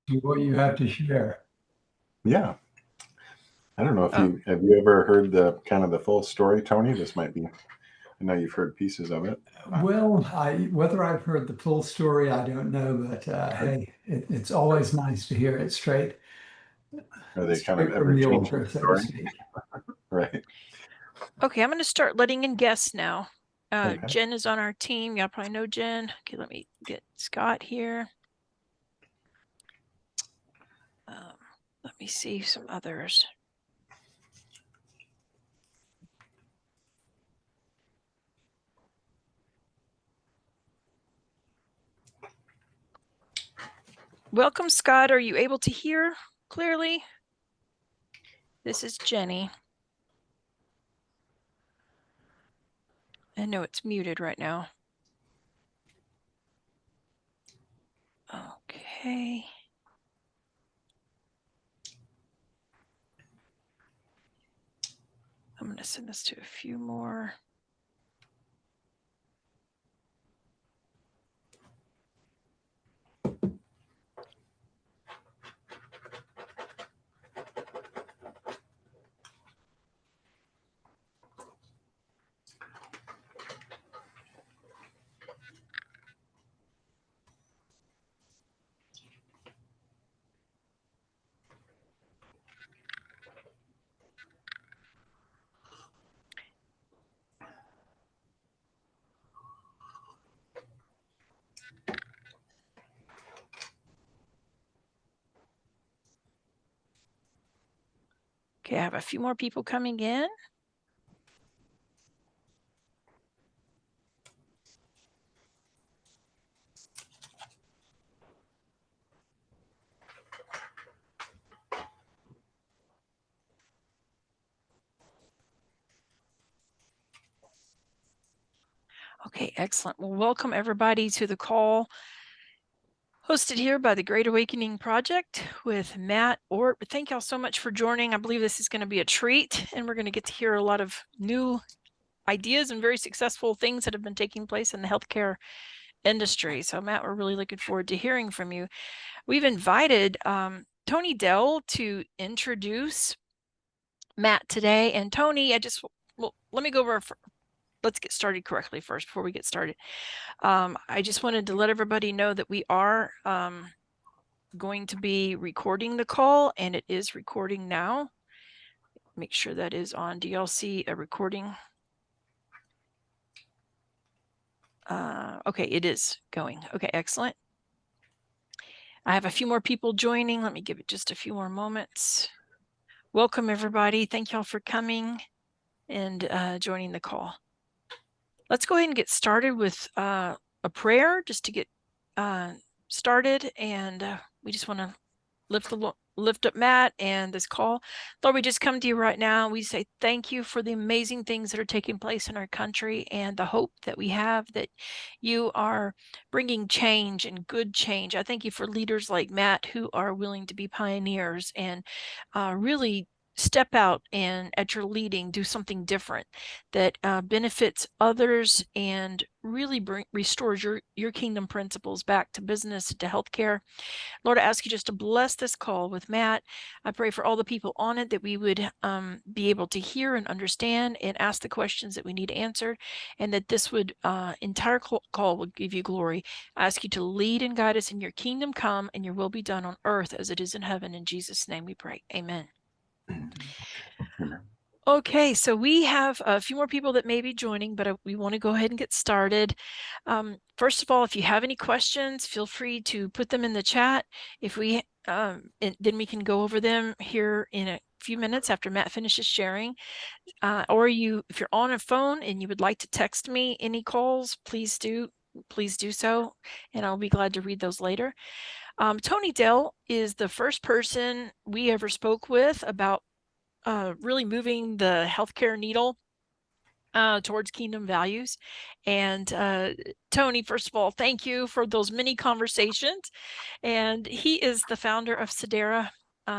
to what you have to share. Yeah. I don't know if Oh. have you ever heard the kind of the full story, Tony? This might be, I know you've heard pieces of it. Well, whether I've heard the full story, I don't know, but hey, it's always nice to hear it Are they kind of straight from ever the changing altar, the so to story? speak. Right. Okay, I'm going to start letting in guests now. Okay. Jen is on our team. Y'all probably know Jen. Okay, let me get Scott here. Let me see some others. Welcome, Scott. Are you able to hear clearly? This is Jenny. I know it's muted right now. Okay. I'm going to send this to a few more. Okay, I have a few more people coming in. Okay, excellent. Well, welcome everybody to the call hosted here by the Great Awakening Project with Matt Ohrt. Thank y'all so much for joining. I believe this is going to be a treat, and we're going to get to hear a lot of new ideas and very successful things that have been taking place in the healthcare industry. So Matt, we're really looking forward to hearing from you. We've invited Tony Dell to introduce Matt today. And Tony, well, let me go over, let's get started correctly first before we get started. I just wanted to let everybody know that we are going to be recording the call, and it is recording now. Make sure that is on. Do y'all see a recording? Okay, it is going. Okay, excellent. I have a few more people joining. Let me give it just a few more moments. Welcome, everybody. Thank y'all for coming and joining the call. Let's go ahead and get started with a prayer just to get started. And we just want to lift up Matt and this call. Lord, we just come to you right now. We say thank you for the amazing things that are taking place in our country and the hope that we have that you are bringing change and good change. I thank you for leaders like Matt who are willing to be pioneers and really step out and at your leading do something different that benefits others and really restores your kingdom principles back to business, to healthcare. Lord, I ask you just to bless this call with Matt. I pray for all the people on it that we would be able to hear and understand and ask the questions that we need answered, and that this would entire call would give you glory. I ask you to lead and guide us in your kingdom come and your will be done on earth as it is in heaven. In Jesus' name we pray. Amen. Okay, so we have a few more people that may be joining, but we want to go ahead and get started. First of all, if you have any questions, feel free to put them in the chat. If we, then we can go over them here in a few minutes after Matt finishes sharing. Or if you're on a phone and you would like to text me any calls, please do so, and I'll be glad to read those later. Tony Dell is the first person we ever spoke with about really moving the healthcare needle towards kingdom values. And Tony, first of all, thank you for those many conversations. And he is the founder of Sedera,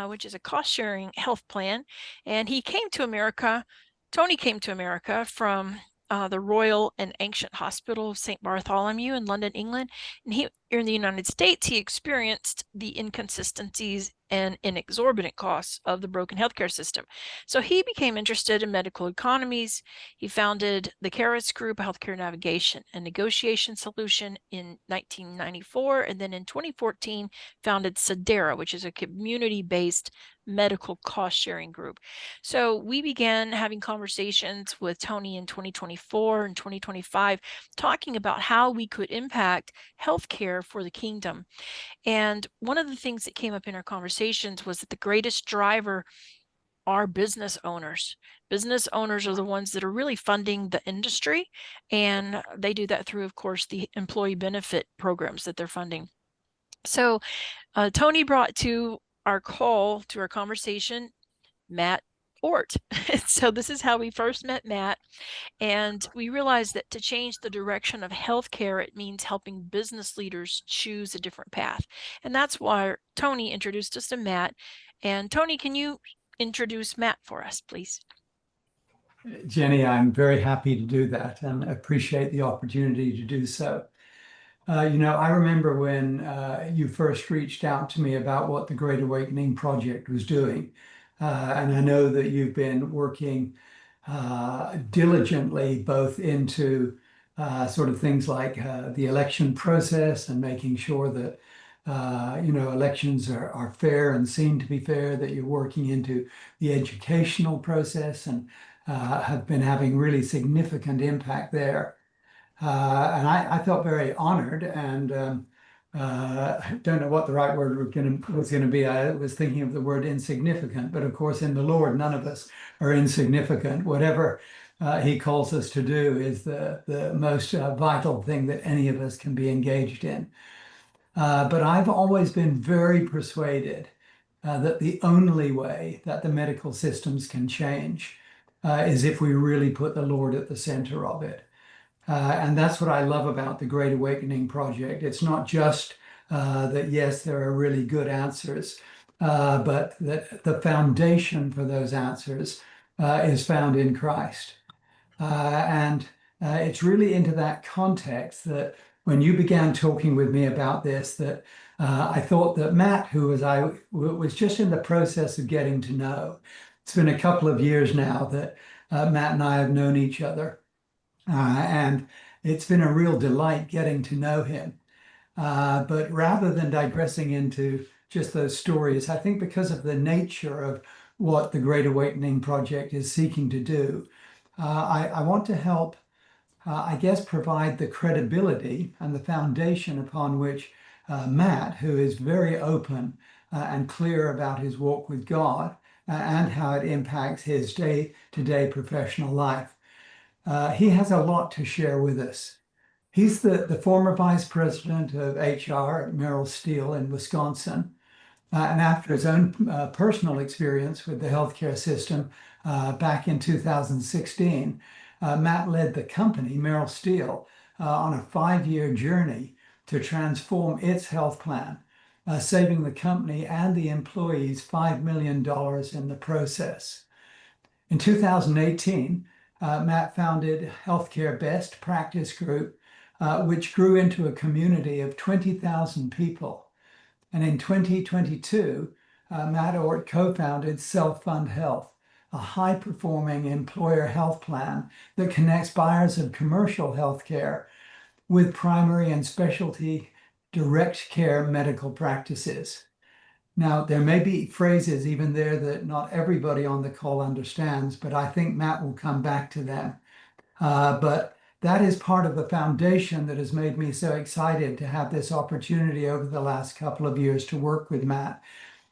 which is a cost-sharing health plan. And he came to America, Tony came to America from the Royal and Ancient Hospital of St. Bartholomew in London, England. And here in the United States, he experienced the inconsistencies and exorbitant costs of the broken healthcare system. So he became interested in medical economies. He founded the CARES Group, Healthcare Navigation and Negotiation Solution, in 1994. And then in 2014, founded Sedera, which is a community-based medical cost sharing group. So we began having conversations with Tony in 2024 and 2025, talking about how we could impact healthcare for the kingdom. And one of the things that came up in our conversations was that the greatest driver are business owners. Business owners are the ones that are really funding the industry, and they do that through, of course, the employee benefit programs that they're funding. So Tony brought to our conversation, Matt Ohrt. So this is how we first met Matt. And we realized that to change the direction of healthcare, it means helping business leaders choose a different path. And that's why Tony introduced us to Matt. And Tony, can you introduce Matt for us, please? Jenny, I'm very happy to do that and appreciate the opportunity to do so. I remember when you first reached out to me about what the Great Awakening Project was doing. And I know that you've been working diligently both into sort of things like the election process and making sure that elections are fair and seem to be fair, that you're working into the educational process and have been having really significant impact there. And I felt very honored and don't know what the right word was going to be. I was thinking of the word insignificant, but of course in the Lord, none of us are insignificant. Whatever he calls us to do is the most vital thing that any of us can be engaged in. But I've always been very persuaded that the only way that the medical systems can change is if we really put the Lord at the center of it. And that's what I love about the Great Awakening Project. It's not just that, yes, there are really good answers, but that the foundation for those answers is found in Christ. And it's really into that context that when you began talking with me about this, that I thought that Matt, I was just in the process of getting to know. It's been a couple of years now that Matt and I have known each other. And it's been a real delight getting to know him. But rather than digressing into just those stories, I think because of the nature of what the Great Awakening Project is seeking to do, I want to help, I guess, provide the credibility and the foundation upon which Matt, who is very open and clear about his walk with God and how it impacts his day-to-day professional life. He has a lot to share with us. He's the former vice president of HR at Merrill Steel in Wisconsin. And after his own personal experience with the healthcare system back in 2016, Matt led the company, Merrill Steel, on a 5-year journey to transform its health plan, saving the company and the employees $5 million in the process. In 2018, Matt founded Healthcare Best Practice Group, which grew into a community of 20,000 people. And in 2022, Matt Ohrt co-founded Self-Fund Health, a high-performing employer health plan that connects buyers of commercial healthcare with primary and specialty direct care medical practices. Now, there may be phrases even there that not everybody on the call understands, but I think Matt will come back to them. But that is part of the foundation that has made me so excited to have this opportunity over the last couple of years to work with Matt,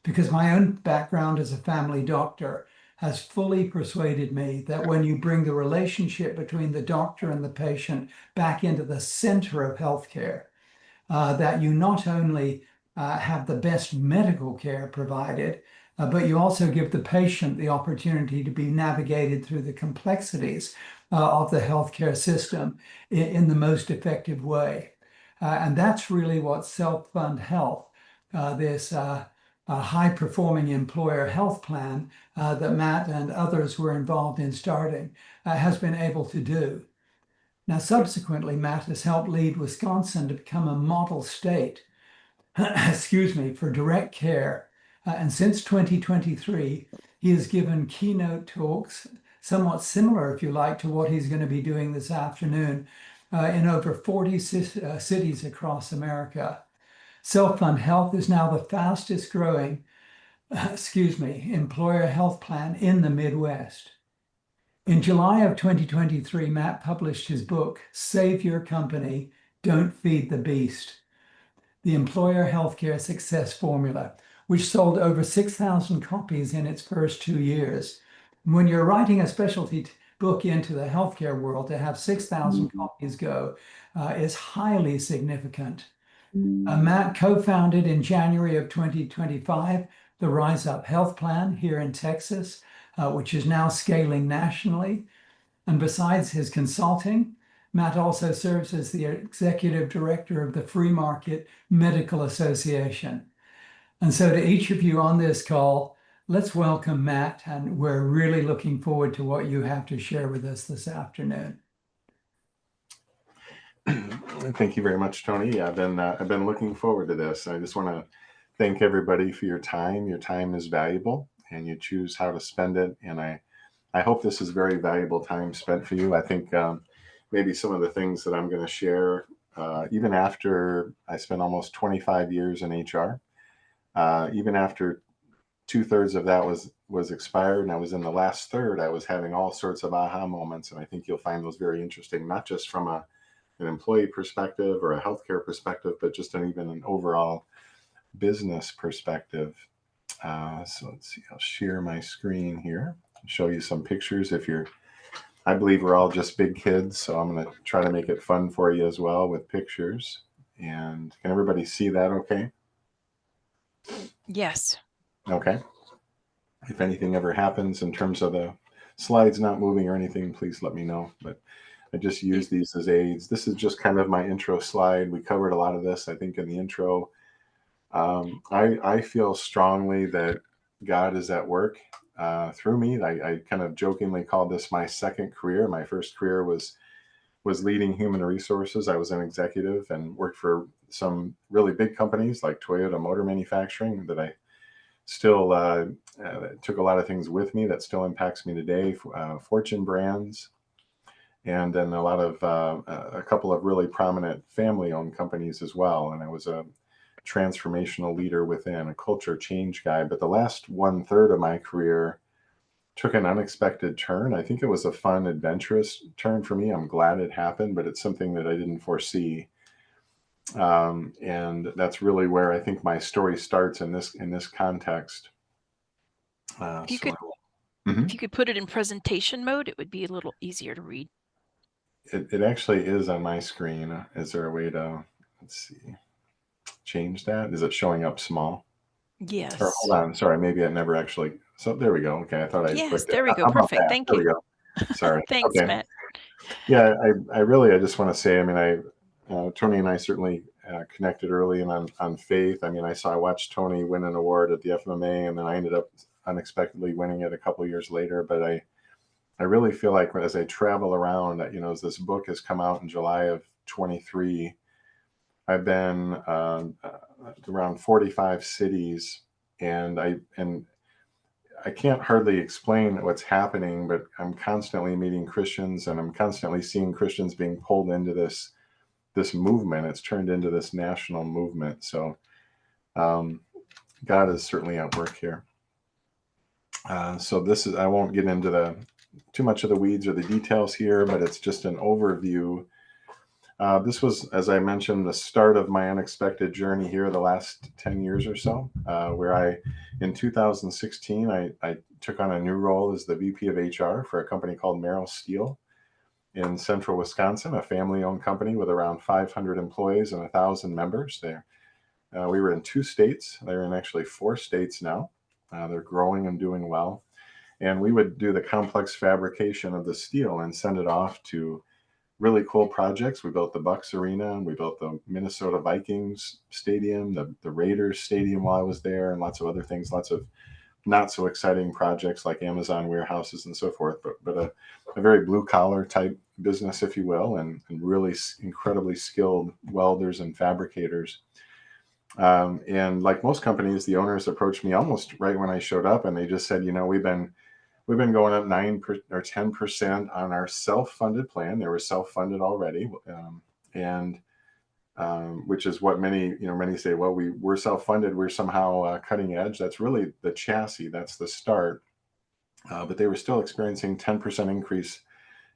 because my own background as a family doctor has fully persuaded me that when you bring the relationship between the doctor and the patient back into the center of healthcare, that you not only have the best medical care provided, but you also give the patient the opportunity to be navigated through the complexities of the healthcare system in the most effective way. And that's really what Self-Fund Health, this high-performing employer health plan that Matt and others were involved in starting, has been able to do. Now, subsequently, Matt has helped lead Wisconsin to become a model state, excuse me, for direct care. And since 2023, he has given keynote talks, somewhat similar, if you like, to what he's going to be doing this afternoon in over 40 cities across America. Self-Fund Health is now the fastest growing, employer health plan in the Midwest. In July of 2023, Matt published his book, Save Your Company, Don't Feed the Beast, the Employer Healthcare Success Formula, which sold over 6,000 copies in its first 2 years. When you're writing a specialty book into the healthcare world, to have 6,000 copies go is highly significant. Matt co-founded in January of 2025 the Rise Up Health Plan here in Texas, which is now scaling nationally. And besides his consulting, Matt also serves as the executive director of the Free Market Medical Association. And so to each of you on this call, let's welcome Matt, and we're really looking forward to what you have to share with us this afternoon. Thank you very much, Tony. I've been looking forward to this. I just want to thank everybody for your time. Your time is valuable, and you choose how to spend it. And I hope this is very valuable time spent for you. I think maybe some of the things that I'm going to share, even after I spent almost 25 years in HR, even after 2/3 of that was expired, and I was in the last third, I was having all sorts of aha moments, and I think you'll find those very interesting, not just from an employee perspective or a healthcare perspective, but just even an overall business perspective. So let's see, I'll share my screen here, show you some pictures. I believe we're all just big kids, so I'm going to try to make it fun for you as well with pictures. And can everybody see that okay? Yes. Okay. If anything ever happens in terms of the slides not moving or anything, please let me know. But I just use these as aids. This is just kind of my intro slide. We covered a lot of this, I think, in the intro. I feel strongly that God is at work through me. I kind of jokingly call this my second career. My first career was leading human resources. I was an executive and worked for some really big companies like Toyota Motor Manufacturing that I still took a lot of things with me that still impacts me today. Fortune brands, and then a couple of really prominent family-owned companies as well. And I was a transformational leader within, a culture change guy. But the last 1/3 of my career took an unexpected turn. I think it was a fun, adventurous turn for me. I'm glad it happened, but it's something that I didn't foresee. And that's really where I think my story starts in this context. If you could put it in presentation mode, it would be a little easier to read. It actually is on my screen. Is there a way to, let's see, change that? Is it showing up small? Yes. Or hold on, sorry, maybe I never actually. So there we go. Okay, I thought I clicked it. There we go. How about Perfect. that? Thank There you. we go. Sorry. Thanks, Okay. Matt. Yeah, I just want to say, I mean, Tony and I certainly connected early and on faith. I mean, I watched Tony win an award at the FMA, and then I ended up unexpectedly winning it a couple of years later. But I really feel like as I travel around, as this book has come out in July of 23, I've been around 45 cities, and I can't hardly explain what's happening, but I'm constantly meeting Christians, and I'm constantly seeing Christians being pulled into this movement. It's turned into this national movement. So God is certainly at work here. So I won't get into too much of the weeds or the details here, but it's just an overview. This was, as I mentioned, the start of my unexpected journey here the last 10 years or so, where in 2016, I took on a new role as the VP of HR for a company called Merrill Steel in central Wisconsin, a family-owned company with around 500 employees and 1,000 members there. We were in 2 states. They're in actually 4 states now. They're growing and doing well. And we would do the complex fabrication of the steel and send it off to really cool projects. We built the Bucks Arena, we built the Minnesota Vikings Stadium, the Raiders Stadium while I was there, and lots of other things, lots of not so exciting projects like Amazon warehouses and so forth, but a very blue collar type business, if you will, and really incredibly skilled welders and fabricators. And like most companies, the owners approached me almost right when I showed up, and they just said, we've been going up 9 or 10% on our self-funded plan. They were self-funded already, and which is what many say, well, we're self-funded, we're somehow cutting edge. That's really the chassis, that's the start. But they were still experiencing 10%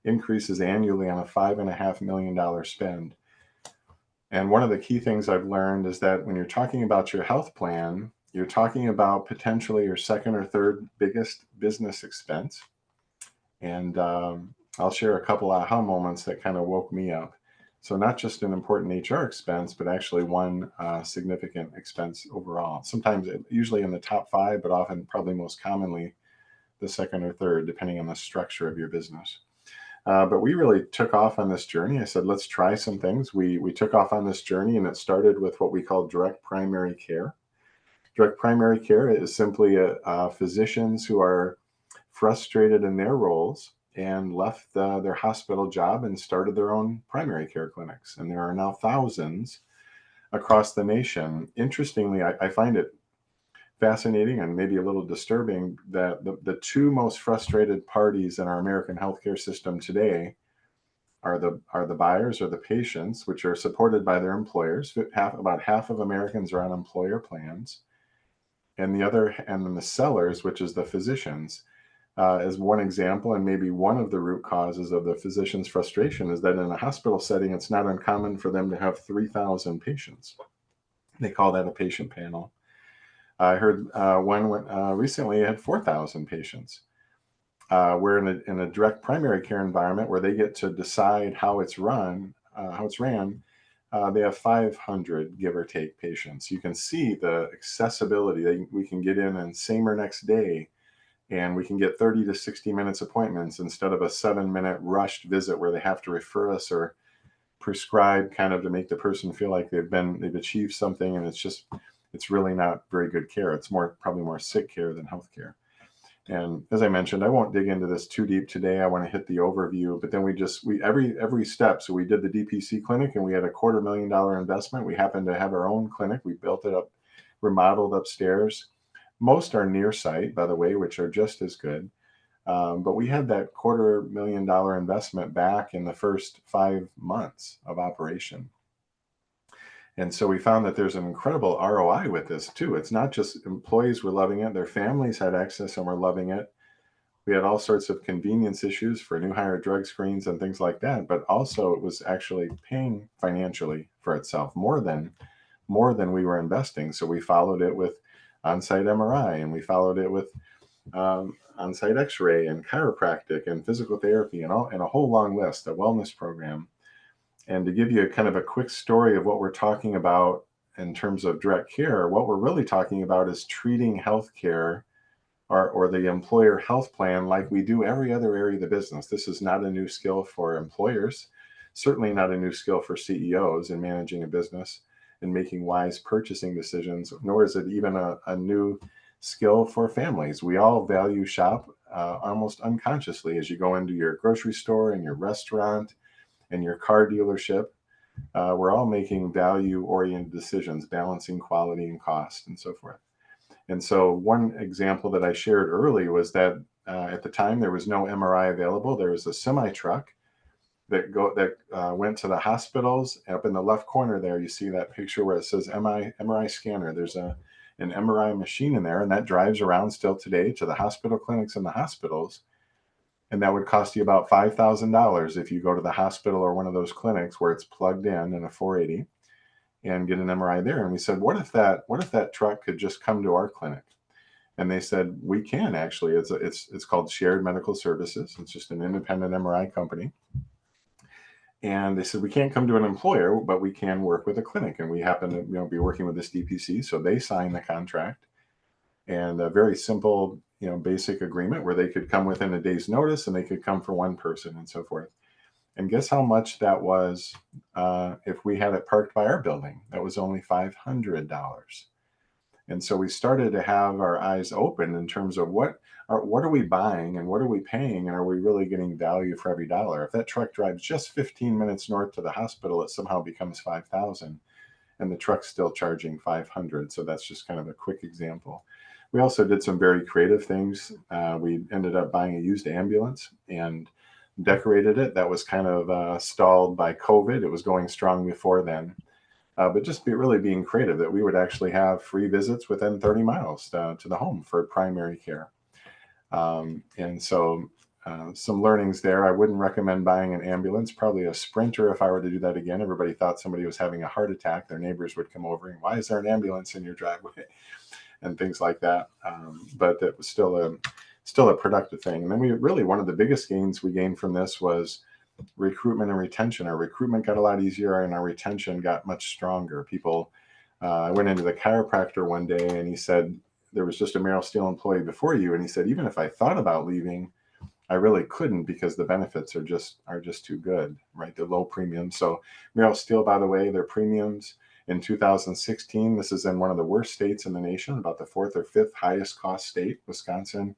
increases annually on a $5.5 million spend. And one of the key things I've learned is that when you're talking about your health plan, you're talking about potentially your second or third biggest business expense. And I'll share a couple aha moments that kind of woke me up. So not just an important HR expense, but actually one significant expense overall. Sometimes, usually in the top 5, but often, probably most commonly, the second or third, depending on the structure of your business. But we really took off on this journey. I said, let's try some things. We took off on this journey, and it started with what we call direct primary care. Direct primary care is simply physicians who are frustrated in their roles and left their hospital job and started their own primary care clinics. And there are now thousands across the nation. Interestingly, I find it fascinating and maybe a little disturbing that the two most frustrated parties in our American healthcare system today are the buyers or the patients, which are supported by their employers. About half of Americans are on employer plans, and then the sellers, which is the physicians. As one example, and maybe one of the root causes of the physician's frustration, is that in a hospital setting, it's not uncommon for them to have 3,000 patients. They call that a patient panel. I heard one recently had 4,000 patients. We're in a direct primary care environment where they get to decide how it's ran. They have 500, give or take, patients. You can see the accessibility. We can get in and same or next day, and we can get 30 to 60 minutes appointments instead of a 7-minute rushed visit where they have to refer us or prescribe kind of to make the person feel like they've achieved something, and it's really not very good care. It's probably more sick care than health care. And as I mentioned, I won't dig into this too deep today. I want to hit the overview, but then every step. So we did the DPC clinic, and we had a $250,000 investment. We happened to have our own clinic. We built it up, remodeled upstairs. Most are near site, by the way, which are just as good. But we had that $250,000 investment back in the first 5 months of operation. And so we found that there's an incredible ROI with this too. It's not just employees were loving it, their families had access and were loving it. We had all sorts of convenience issues for new hire drug screens and things like that, but also it was actually paying financially for itself more than we were investing. So we followed it with on-site MRI, and we followed it with on-site X-ray and chiropractic and physical therapy and a whole long list, a wellness program. And to give you kind of a quick story of what we're talking about in terms of direct care, what we're really talking about is treating healthcare or the employer health plan like we do every other area of the business. This is not a new skill for employers, certainly not a new skill for CEOs in managing a business and making wise purchasing decisions, nor is it even a new skill for families. We all value shop almost unconsciously as you go into your grocery store and your restaurant and your car dealership. We're all making value-oriented decisions, balancing quality and cost and so forth. And so one example that I shared early was that at the time there was no MRI available. There was a semi-truck that went to the hospitals. Up in the left corner there, you see that picture where it says MRI scanner. There's an MRI machine in there, and that drives around still today to the hospital clinics and the hospitals. And that would cost you about $5,000 if you go to the hospital or one of those clinics where it's plugged in a 480 and get an MRI there. And we said, what if that truck could just come to our clinic? And they said, we can actually. It's called Shared Medical Services. It's just an independent MRI company. And they said, we can't come to an employer, but we can work with a clinic. And we happen to be working with this DPC. So they signed the contract, and a very simple, basic agreement where they could come within a day's notice, and they could come for one person and so forth. And guess how much that was if we had it parked by our building? That was only $500. And so we started to have our eyes open in terms of what are we buying and what are we paying, and are we really getting value for every dollar? If that truck drives just 15 minutes north to the hospital, it somehow becomes 5,000, and the truck's still charging 500. So that's just kind of a quick example. We also did some very creative things. We ended up buying a used ambulance and decorated it. That was kind of stalled by COVID. It was going strong before then. But just really being creative, that we would actually have free visits within 30 miles to the home for primary care. And so some learnings there. I wouldn't recommend buying an ambulance, probably a Sprinter if I were to do that again. Everybody thought somebody was having a heart attack. Their neighbors would come over and, why is there an ambulance in your driveway? And things like that. But it was still a productive thing. And then one of the biggest gains we gained from this was recruitment and retention. Our recruitment got a lot easier and our retention got much stronger. I went into the chiropractor one day and he said, there was just a Merrill Steel employee before you. And he said, even if I thought about leaving, I really couldn't, because the benefits are just too good, right? They're low premium. So Merrill Steel, by the way, their premiums in 2016, this is in one of the worst states in the nation, about the fourth or fifth highest cost state, Wisconsin,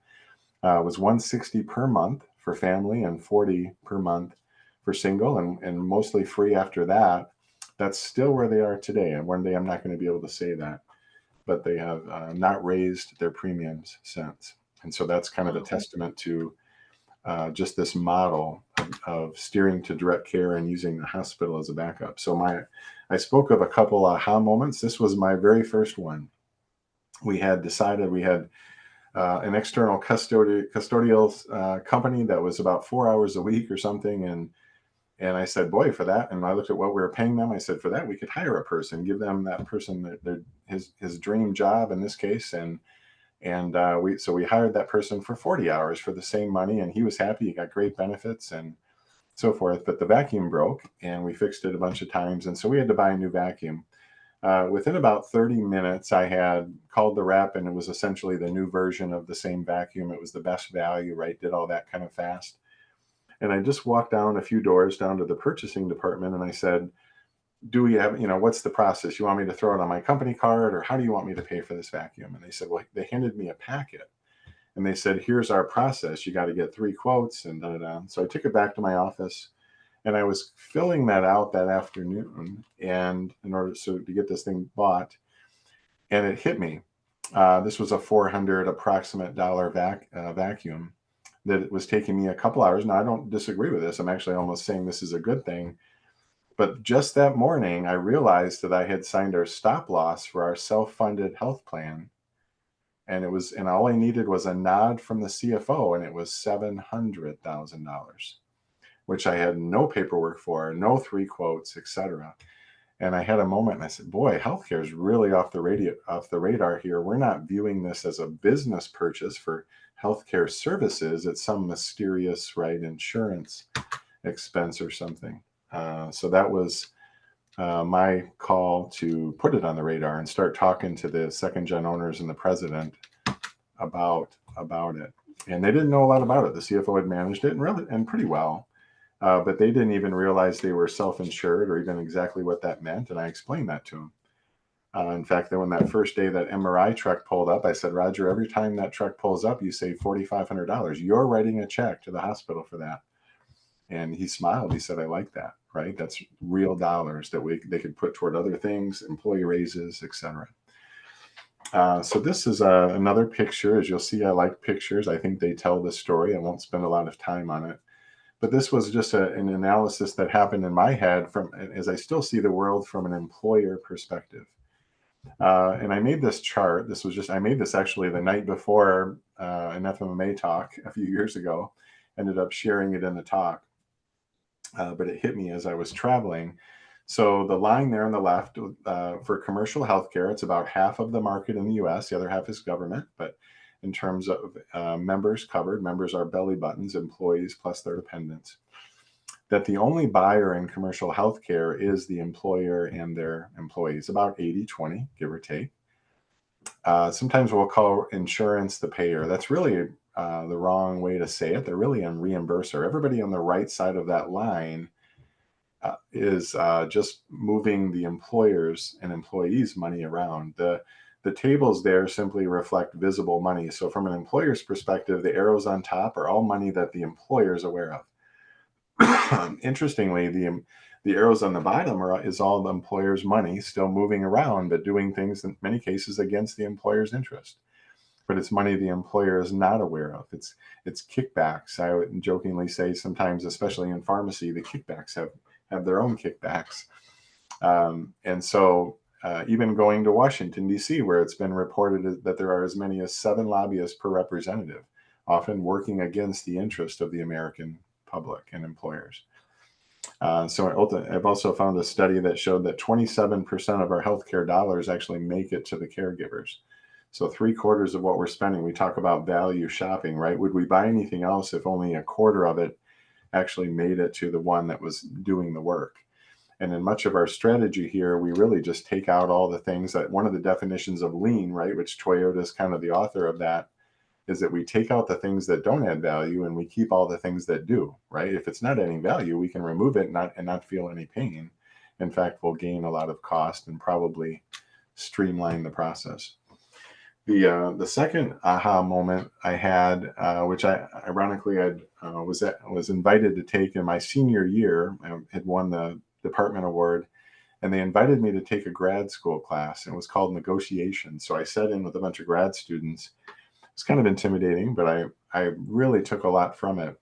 was $160 per month for family and $40 per month for single, and mostly free after that. That's still where they are today. And one day I'm not going to be able to say that, but they have not raised their premiums since. And so that's kind of a testament to just this model of steering to direct care and using the hospital as a backup. So I spoke of a couple aha moments. This was my very first one. We had decided we had an external custodial company that was about 4 hours a week or something. And I said, boy, for that. And I looked at what we were paying them. I said, for that, we could hire a person, give them that person his dream job in this case. And we hired that person for 40 hours for the same money. And he was happy. He got great benefits and so forth. But the vacuum broke and we fixed it a bunch of times. And so we had to buy a new vacuum. Within about 30 minutes, I had called the rep, and it was essentially the new version of the same vacuum. It was the best value, right? Did all that kind of fast. And I just walked down a few doors down to the purchasing department, and I said, do we have, what's the process? You want me to throw it on my company card, or how do you want me to pay for this vacuum? And they said, well, they handed me a packet. And they said, here's our process. You got to get 3 quotes and da-da-da. So I took it back to my office. And I was filling that out that afternoon, and in order to get this thing bought, and it hit me. This was a $400 approximate vacuum that it was taking me a couple hours. Now, I don't disagree with this. I'm actually almost saying this is a good thing. But just that morning, I realized that I had signed our stop loss for our self-funded health plan. And all I needed was a nod from the CFO, and it was $700,000. Which I had no paperwork for, no 3 quotes, etc. And I had a moment and I said, boy, healthcare is really off the radar here. We're not viewing this as a business purchase for healthcare services. It's some mysterious, right, insurance expense or something. So that was my call to put it on the radar and start talking to the second gen owners and the president about it. And they didn't know a lot about it. The CFO had managed it and pretty well. But they didn't even realize they were self-insured or even exactly what that meant. And I explained that to them. In fact, then when that first day that MRI truck pulled up, I said, Roger, every time that truck pulls up, you save $4,500. You're writing a check to the hospital for that. And he smiled. He said, I like that, right? That's real dollars that they could put toward other things, employee raises, etc. So this is another picture. As you'll see, I like pictures. I think they tell the story. I won't spend a lot of time on it. But this was just an analysis that happened in my head as I still see the world from an employer perspective. And I made this chart. I made this actually the night before an FMMA talk a few years ago. Ended up sharing it in the talk. But it hit me as I was traveling. So the line there on the left for commercial healthcare, it's about half of the market in the US. The other half is government. But in terms of members covered, members are belly buttons, employees plus their dependents, that the only buyer in commercial healthcare is the employer and their employees, about 80-20, give or take. Sometimes we'll call insurance the payer. That's really the wrong way to say it. They're really a reimburser. Everybody on the right side of that line is just moving the employers and employees' money around. The tables there simply reflect visible money. So from an employer's perspective, the arrows on top are all money that the employer is aware of. Interestingly, the arrows on the bottom is all the employer's money still moving around, but doing things in many cases against the employer's interest. But it's money the employer is not aware of. It's kickbacks. I would jokingly say sometimes, especially in pharmacy, the kickbacks have their own kickbacks. And so even going to Washington, D.C., where it's been reported that there are as many as 7 lobbyists per representative, often working against the interest of the American public and employers. So I've also found a study that showed that 27% of our healthcare dollars actually make it to the caregivers. So 3/4 of what we're spending, we talk about value shopping, right? Would we buy anything else if only 1/4 of it actually made it to the one that was doing the work? And in much of our strategy here, we really just take out all the things that one of the definitions of lean, right, which Toyota is kind of the author of that, is that we take out the things that don't add value and we keep all the things that do, right? If it's not adding value, we can remove it and not feel any pain. In fact, we'll gain a lot of cost and probably streamline the process. The second aha moment I had, which I ironically was invited to take in my senior year. I had won the department award, and they invited me to take a grad school class. And it was called negotiation. So I sat in with a bunch of grad students. It's kind of intimidating, but I really took a lot from it.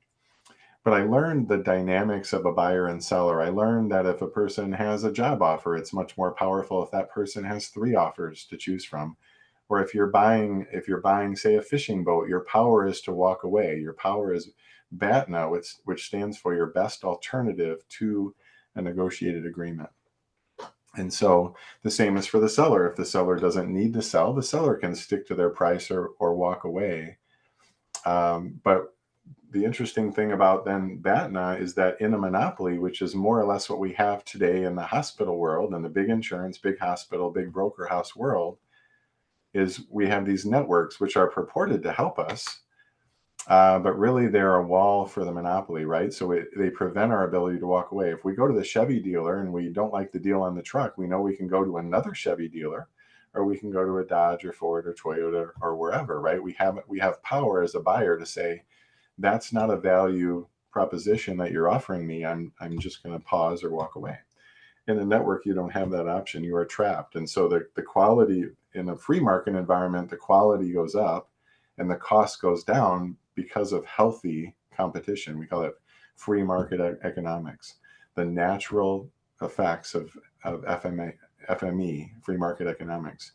But I learned the dynamics of a buyer and seller. I learned that if a person has a job offer, it's much more powerful if that person has 3 offers to choose from. Or if you're buying, say, a fishing boat, your power is to walk away. Your power is BATNA, which stands for your best alternative to a negotiated agreement. And so the same is for the seller. If the seller doesn't need to sell, the seller can stick to their price or walk away. But the interesting thing about then BATNA is that in a monopoly, which is more or less what we have today in the hospital world and the big insurance, big hospital, big broker house world, is we have these networks which are purported to help us, but really they're a wall for the monopoly, right? So they prevent our ability to walk away. If we go to the Chevy dealer and we don't like the deal on the truck, we know we can go to another Chevy dealer, or we can go to a Dodge or Ford or Toyota or wherever, right? We have power as a buyer to say, that's not a value proposition that you're offering me. I'm just going to pause or walk away. In a network, you don't have that option. You are trapped. And so the quality in a free market environment, the quality goes up and the cost goes down because of healthy competition. We call it free market economics, the natural effects of FME, free market economics.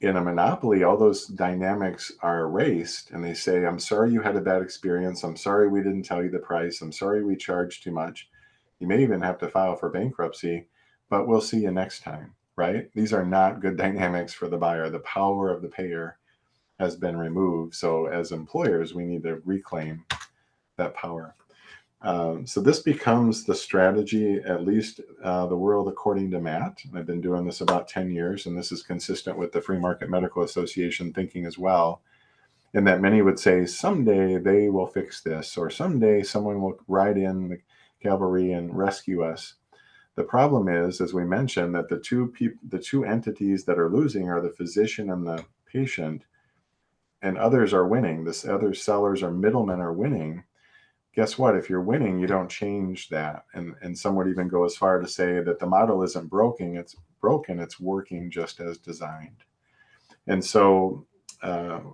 In a monopoly, all those dynamics are erased and they say, I'm sorry you had a bad experience. I'm sorry we didn't tell you the price. I'm sorry we charged too much. You may even have to file for bankruptcy, but we'll see you next time, right? These are not good dynamics for the buyer. The power of the payer has been removed. So as employers, we need to reclaim that power. So this becomes the strategy, at least the world according to Matt. I've been doing this about 10 years, and this is consistent with the Free Market Medical Association thinking as well, in that many would say someday they will fix this, or someday someone will ride in the cavalry and rescue us. The problem is, as we mentioned, that the two entities that are losing are the physician and the patient, and others are winning. The other sellers or middlemen are winning. Guess what? If you're winning, you don't change that. And some would even go as far to say that the model isn't broken, it's working just as designed. And so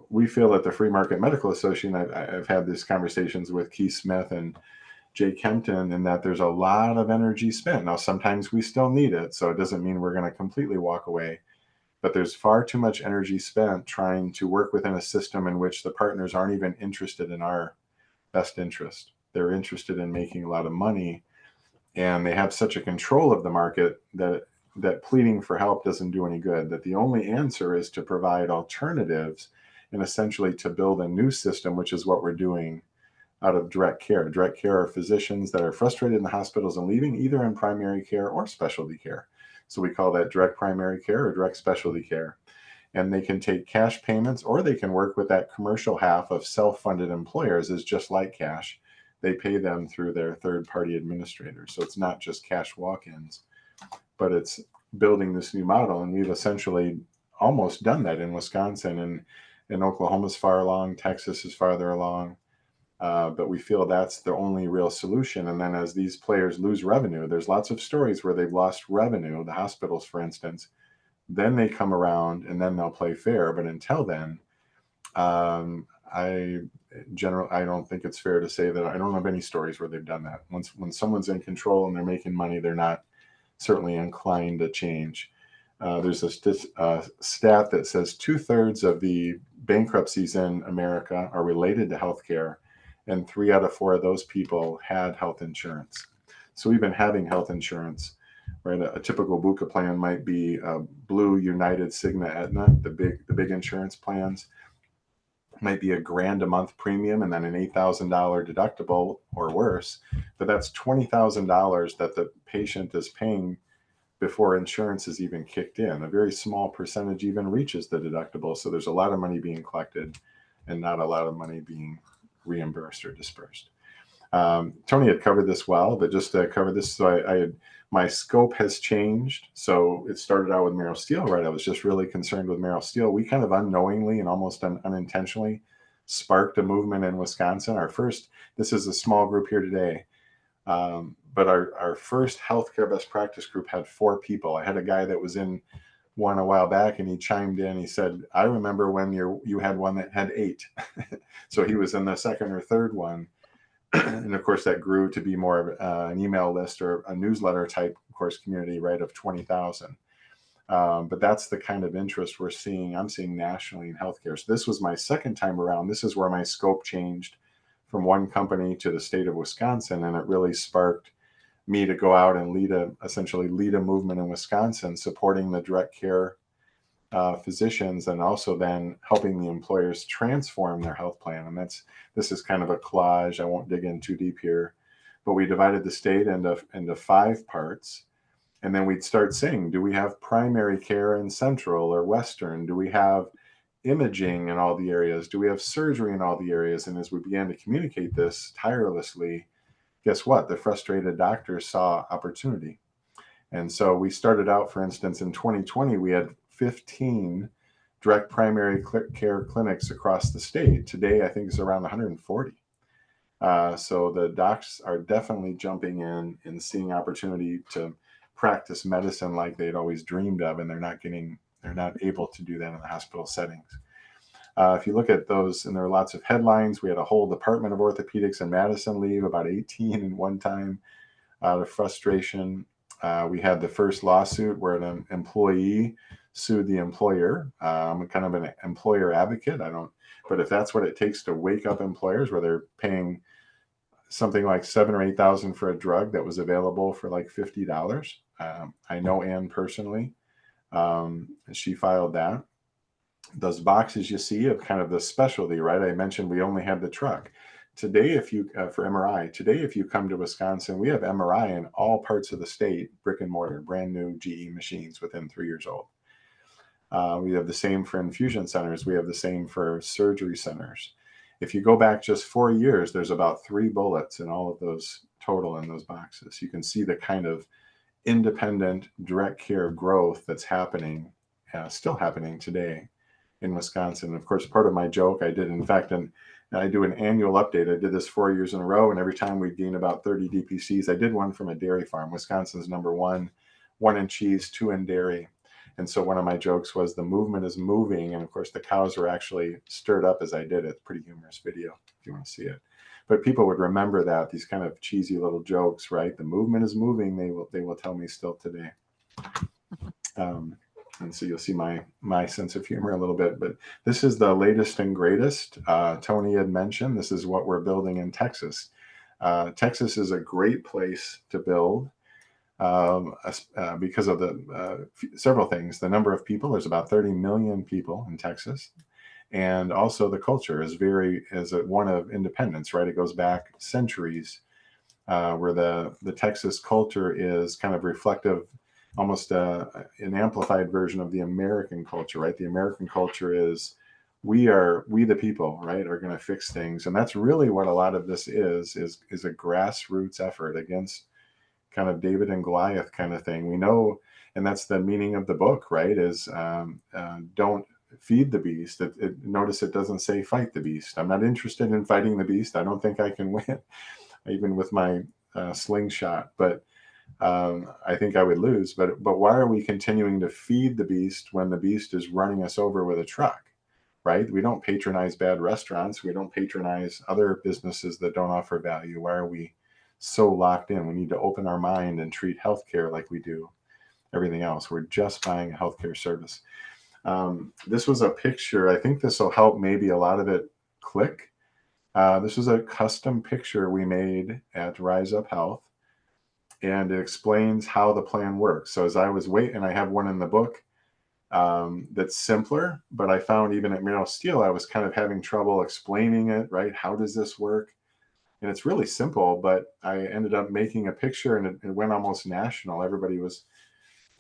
we feel at the Free Market Medical Association, I've had these conversations with Keith Smith and Jay Kempton, and that there's a lot of energy spent. Now, sometimes we still need it, so it doesn't mean we're going to completely walk away. But there's far too much energy spent trying to work within a system in which the partners aren't even interested in our best interest. They're interested in making a lot of money, and they have such a control of the market that pleading for help doesn't do any good, that the only answer is to provide alternatives and essentially to build a new system, which is what we're doing out of direct care. Direct care are physicians that are frustrated in the hospitals and leaving, either in primary care or specialty care. So we call that direct primary care or direct specialty care. And they can take cash payments, or they can work with that commercial half of self-funded employers, is just like cash. They pay them through their third-party administrators. So it's not just cash walk-ins, but it's building this new model. And we've essentially almost done that in Wisconsin, and Oklahoma's far along, Texas is farther along. But we feel that's the only real solution. And then as these players lose revenue, there's lots of stories where they've lost revenue, the hospitals, for instance, then they come around and then they'll play fair. But until then, I don't think it's fair to say that. I don't have any stories where they've done that. When someone's in control and they're making money, they're not certainly inclined to change. There's a stat that says 2/3 of the bankruptcies in America are related to healthcare, and 3 out of 4 of those people had health insurance. So we've been having health insurance, right? A typical BUCA plan might be Blue, United, Cigna, Aetna, the big insurance plans. Might be $1,000 a month premium and then an $8,000 deductible or worse, but that's $20,000 that the patient is paying before insurance is even kicked in. A very small percentage even reaches the deductible, so there's a lot of money being collected and not a lot of money being reimbursed or dispersed. Tony had covered this well, but just to cover this, so my scope has changed. So it started out with Merrill Steel, right? I was just really concerned with Merrill Steel. We kind of unknowingly and almost unintentionally sparked a movement in Wisconsin. This is a small group here today, but our first healthcare best practice group had 4 people. I had a guy that was in one a while back, and he chimed in. He said, "I remember when you had one that had 8." So he was in the second or third one. And of course, that grew to be more of an email list or a newsletter type, of course, community, right, of 20,000. But that's the kind of interest I'm seeing nationally in healthcare. So this was my second time around. This is where my scope changed from one company to the state of Wisconsin, and it really sparked me to go out and essentially lead a movement in Wisconsin, supporting the direct care physicians, and also then helping the employers transform their health plan. And this is kind of a collage. I won't dig in too deep here, but we divided the state into 5 parts. And then we'd start saying, do we have primary care in central or western? Do we have imaging in all the areas? Do we have surgery in all the areas? And as we began to communicate this tirelessly, guess what? The frustrated doctors saw opportunity. And so we started out, for instance, in 2020, we had 15 direct primary care clinics across the state. Today, I think it's around 140. So the docs are definitely jumping in and seeing opportunity to practice medicine like they'd always dreamed of, and they're not able to do that in the hospital settings. If you look at those, and there are lots of headlines, we had a whole department of orthopedics in Madison leave, about 18 in one time, out of frustration. We had the first lawsuit where an employee sued the employer. I'm kind of an employer advocate. But if that's what it takes to wake up employers, where they're paying something like $7,000 or $8,000 for a drug that was available for like $50. I know Ann personally. She filed that. Those boxes you see of kind of the specialty, right? I mentioned we only had the truck. Today, if you for MRI, if you come to Wisconsin, we have MRI in all parts of the state, brick and mortar, brand new GE machines within 3 years old. We have the same for infusion centers. We have the same for surgery centers. If you go back just 4 years, there's about 3 bullets in all of those total in those boxes. You can see the kind of independent direct care growth that's happening, still happening today in Wisconsin. Of course, part of my joke I did, in fact, and I do an annual update. I did this 4 years in a row, and every time we gain about 30 DPCs. I did one from a dairy farm. Wisconsin's number 1 in cheese, 2 in dairy. And so one of my jokes was the movement is moving. And of course, the cows were actually stirred up as I did it. Pretty humorous video if you want to see it. But people would remember that, these kind of cheesy little jokes, right? The movement is moving. They will tell me still today. And so you'll see my sense of humor a little bit. But this is the latest and greatest. Tony had mentioned this is what we're building in Texas. Texas is a great place to build. Because of the several things. The number of people, there's about 30 million people in Texas. And also the culture is one of independence, right? It goes back centuries, where the Texas culture is kind of reflective, almost an amplified version of the American culture, right? The American culture is we the people, right, are going to fix things. And that's really what a lot of this is a grassroots effort against kind of David and Goliath kind of thing. We know And that's the meaning of the book, right? Is don't feed the beast. Notice it doesn't say fight the beast. I'm not interested in fighting the beast. I don't think I can win, even with my slingshot. But I think I would lose. But why are we continuing to feed the beast when the beast is running us over with a truck, right? We don't patronize bad restaurants. We don't patronize other businesses that don't offer value. Why are we so locked in? We need to open our mind and treat healthcare like we do everything else. We're just buying a healthcare service. This was a picture. I think this will help maybe a lot of it click. This was a custom picture we made at Rise Up Health, and it explains how the plan works. So as I was waiting, I have one in the book that's simpler, but I found even at Merrill Steel, I was kind of having trouble explaining it, right? How does this work? And it's really simple, but I ended up making a picture, and it went almost national. Everybody was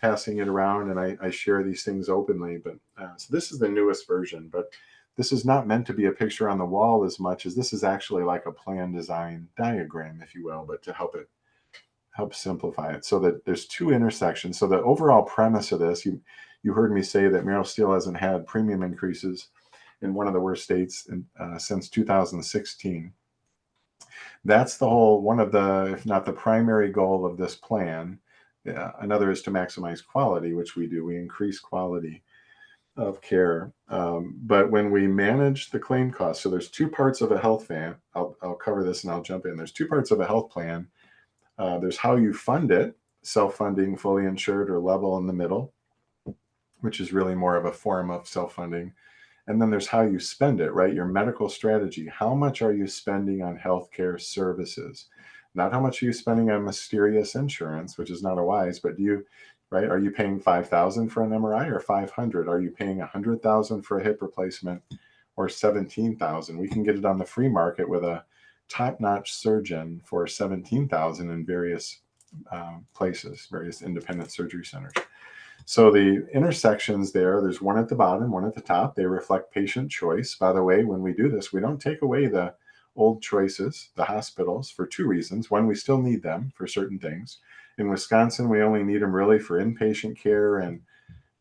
passing it around, and I share these things openly. But so this is the newest version, but this is not meant to be a picture on the wall as much as this is actually like a plan design diagram, if you will, but to help simplify it so that there's two intersections. So the overall premise of this, you heard me say that Merrill Steel hasn't had premium increases in one of the worst states since 2016. That's the whole, one of the, if not the primary goal of this plan. Another is to maximize quality, which we do. We increase quality of care. But when we manage the claim costs, so there's two parts of a health plan. I'll cover this and I'll jump in. There's two parts of a health plan. There's how you fund it, self-funding, fully insured, or level in the middle, which is really more of a form of self-funding. And then there's how you spend it, right? Your medical strategy. How much are you spending on healthcare services? Not how much are you spending on mysterious insurance, which is not a wise, but right? Are you paying $5,000 for an MRI or $500? Are you paying $100,000 for a hip replacement or $17,000? We can get it on the free market with a top-notch surgeon for $17,000 in various places, various independent surgery centers. So the intersections there's one at the bottom, one at the top. They reflect patient choice. By the way, when we do this, we don't take away the old choices, the hospitals, for two reasons. One, we still need them for certain things. In Wisconsin, we only need them really for inpatient care and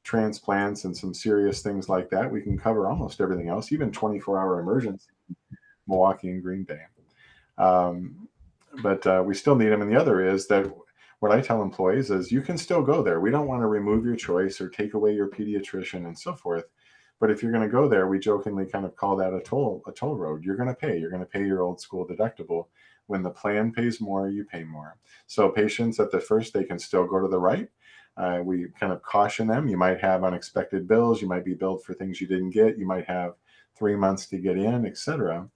transplants and some serious things like that. We can cover almost everything else, even 24-hour emergency, Milwaukee and Green Bay. But we still need them. And the other is that what I tell employees is you can still go there. We don't want to remove your choice or take away your pediatrician and so forth. But if you're going to go there, we jokingly kind of call that a toll road. You're going to pay. You're going to pay your old school deductible. When the plan pays more, you pay more. So patients at the first, they can still go to the right. We kind of caution them. You might have unexpected bills. You might be billed for things you didn't get. You might have 3 months to get in, etc.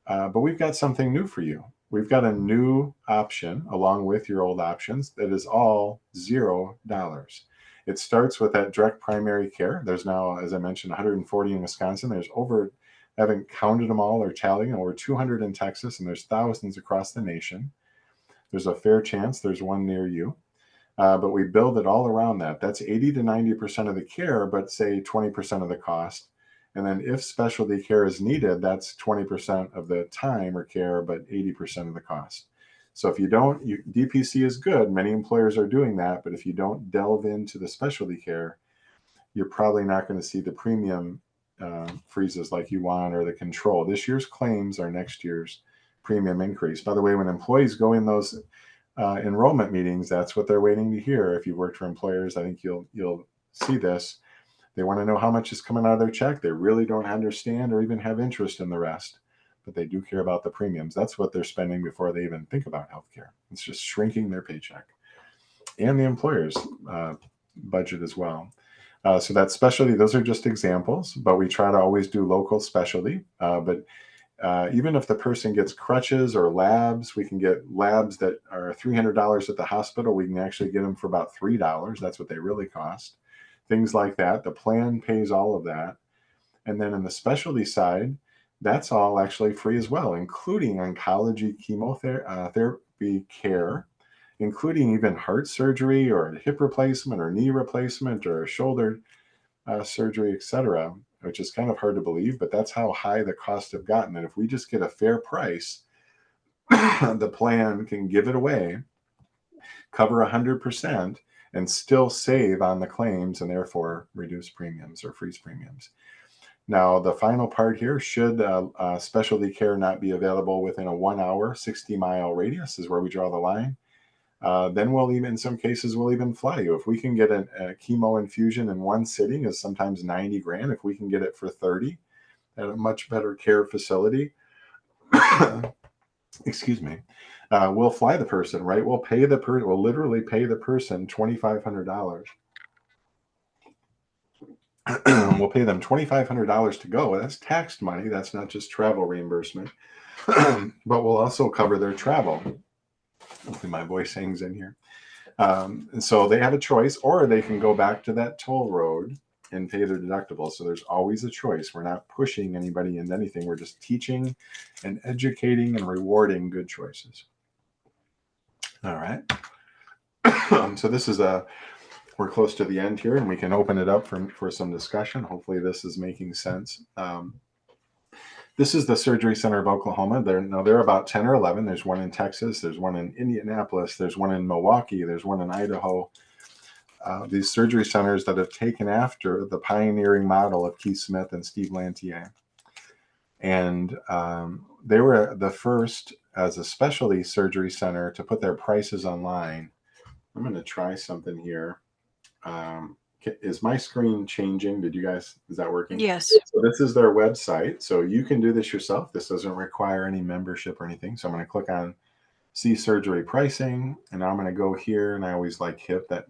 But we've got something new for you. We've got a new option along with your old options that is all $0. It starts with that direct primary care. There's now, as I mentioned, 140 in Wisconsin. There's over, I haven't counted them all or tallying, over 200 in Texas, and there's thousands across the nation. There's a fair chance there's one near you. But we build it all around that. That's 80 to 90% of the care, but say 20% of the cost. And then if specialty care is needed, that's 20% of the time or care, but 80% of the cost. So if you don't, DPC is good. Many employers are doing that. But if you don't delve into the specialty care, you're probably not going to see the premium freezes like you want or the control. This year's claims are next year's premium increase. By the way, when employees go in those enrollment meetings, that's what they're waiting to hear. If you've worked for employers, I think you'll see this. They want to know how much is coming out of their check. They really don't understand or even have interest in the rest, but they do care about the premiums. That's what they're spending before they even think about healthcare. It's just shrinking their paycheck and the employer's budget as well. So that specialty, those are just examples, but we try to always do local specialty. But even if the person gets crutches or labs, we can get labs that are $300 at the hospital. We can actually get them for about $3. That's what they really cost. Things like that. The plan pays all of that. And then in the specialty side, that's all actually free as well, including oncology chemotherapy care, including even heart surgery or hip replacement or knee replacement or shoulder surgery, etc., which is kind of hard to believe, but that's how high the costs have gotten. And if we just get a fair price, the plan can give it away, cover 100%, and still save on the claims and therefore reduce premiums or freeze premiums. Now, the final part here, should specialty care not be available within a 1 hour, 60-mile radius is where we draw the line. Then we'll even, in some cases, we'll even fly you. If we can get a chemo infusion in one sitting is sometimes 90 grand. If we can get it for 30 at a much better care facility, excuse me, we'll fly the person, right? We'll pay the person, we'll literally pay the person $2,500. We'll pay them $2,500 to go. That's taxed money. That's not just travel reimbursement, but we'll also cover their travel. Hopefully my voice hangs in here. And so they have a choice, or they can go back to that toll road and pay their deductible. So there's always a choice. We're not pushing anybody into anything. We're just teaching and educating and rewarding good choices. All right. So this is we're close to the end here, and we can open it up for some discussion. Hopefully this is making sense. This is the Surgery Center of Oklahoma. They're about 10 or 11. There's one in Texas. There's one in Indianapolis. There's one in Milwaukee. There's one in Idaho. These surgery centers that have taken after the pioneering model of Keith Smith and Steve Lantier. And they were the first as a specialty surgery center to put their prices online. I'm going to try something here. Is my screen changing? Is that working? Yes. So this is their website. So you can do this yourself. This doesn't require any membership or anything. So I'm going to click on see surgery pricing, and I'm going to go here. And I always like hip, that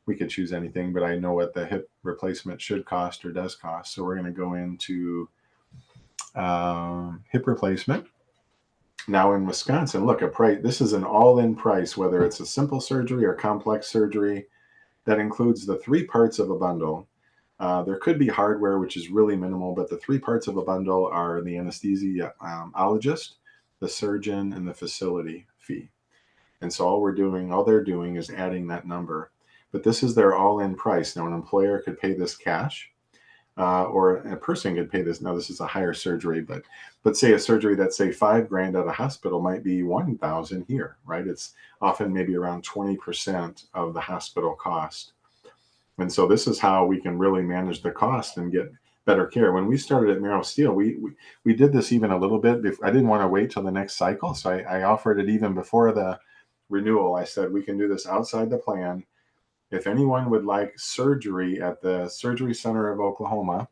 we could choose anything, but I know what the hip replacement should cost or does cost. So we're going to go into hip replacement. Now in Wisconsin, look, this is an all-in price, whether it's a simple surgery or complex surgery. That includes the 3 parts of a bundle. There could be hardware, which is really minimal, but the 3 parts of a bundle are the anesthesiologist, the surgeon, and the facility fee. And so all they're doing is adding that number. But this is their all-in price. Now, an employer could pay this cash, or a person could pay this. Now, this is a higher surgery, but say a surgery that's say $5,000 at a hospital might be $1,000 here, right? It's often maybe around 20% of the hospital cost. And so this is how we can really manage the cost and get better care. When we started at Merrill Steel, we did this even a little bit. I didn't want to wait till the next cycle, so I offered it even before the renewal. I said, we can do this outside the plan. If anyone would like surgery at the Surgery Center of Oklahoma,